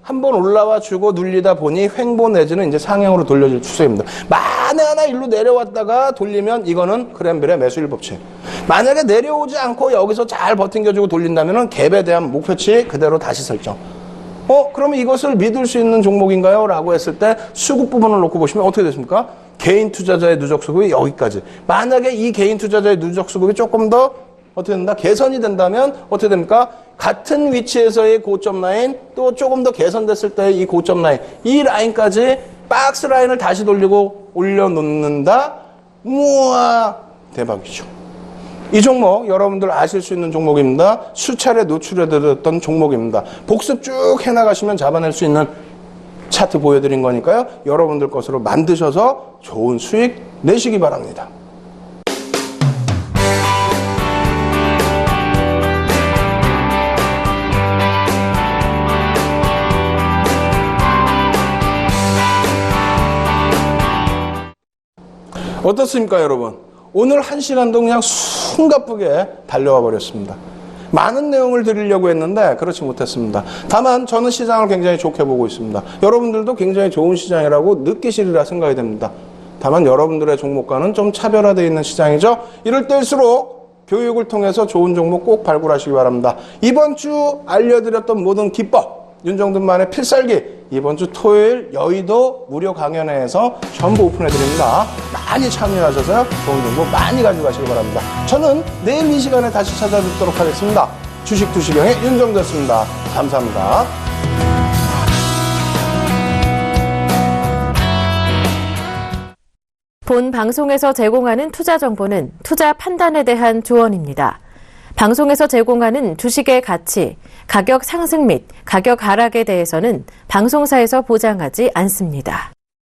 한번 올라와 주고 눌리다 보니 횡보 내지는 이제 상향으로 돌려질 추세입니다. 만에 하나 일로 내려왔다가 돌리면 이거는 크랜벨의 매수일 법칙. 만약에 내려오지 않고 여기서 잘 버팅겨주고 돌린다면은 갭에 대한 목표치 그대로 다시 설정. 그러면 이것을 믿을 수 있는 종목인가요? 라고 했을 때 수급 부분을 놓고 보시면 어떻게 됐습니까? 개인 투자자의 누적 수급이 여기까지. 만약에 이 개인 투자자의 누적 수급이 조금 더 어떻게 된다? 개선이 된다면 어떻게 됩니까? 같은 위치에서의 고점 라인 또 조금 더 개선됐을 때의 이 고점 라인 이 라인까지 박스 라인을 다시 돌리고 올려놓는다? 우와 대박이죠. 이 종목 여러분들 아실 수 있는 종목입니다. 수차례 노출해드렸던 종목입니다. 복습 쭉 해나가시면 잡아낼 수 있는 차트 보여드린 거니까요. 여러분들 것으로 만드셔서 좋은 수익 내시기 바랍니다. 어떻습니까, 여러분? 오늘 1시간도 그냥 숨가쁘게 달려와 버렸습니다. 많은 내용을 드리려고 했는데 그렇지 못했습니다. 다만 저는 시장을 굉장히 좋게 보고 있습니다. 여러분들도 굉장히 좋은 시장이라고 느끼시리라 생각이 됩니다. 다만 여러분들의 종목과는 좀 차별화되어 있는 시장이죠. 이럴 때일수록 교육을 통해서 좋은 종목 꼭 발굴하시기 바랍니다. 이번 주 알려드렸던 모든 기법, 윤정두만의 필살기, 이번 주 토요일 여의도 무료 강연회에서 전부 오픈해드립니다. 많이 참여하셔서요, 좋은 정보 많이 가져가시기 바랍니다. 저는 내일 이 시간에 다시 찾아뵙도록 하겠습니다. 주식 투시경의 윤정두였습니다. 감사합니다. 본 방송에서 제공하는 투자 정보는 투자 판단에 대한 조언입니다. 방송에서 제공하는 주식의 가치, 가격 상승 및 가격 하락에 대해서는 방송사에서 보장하지 않습니다.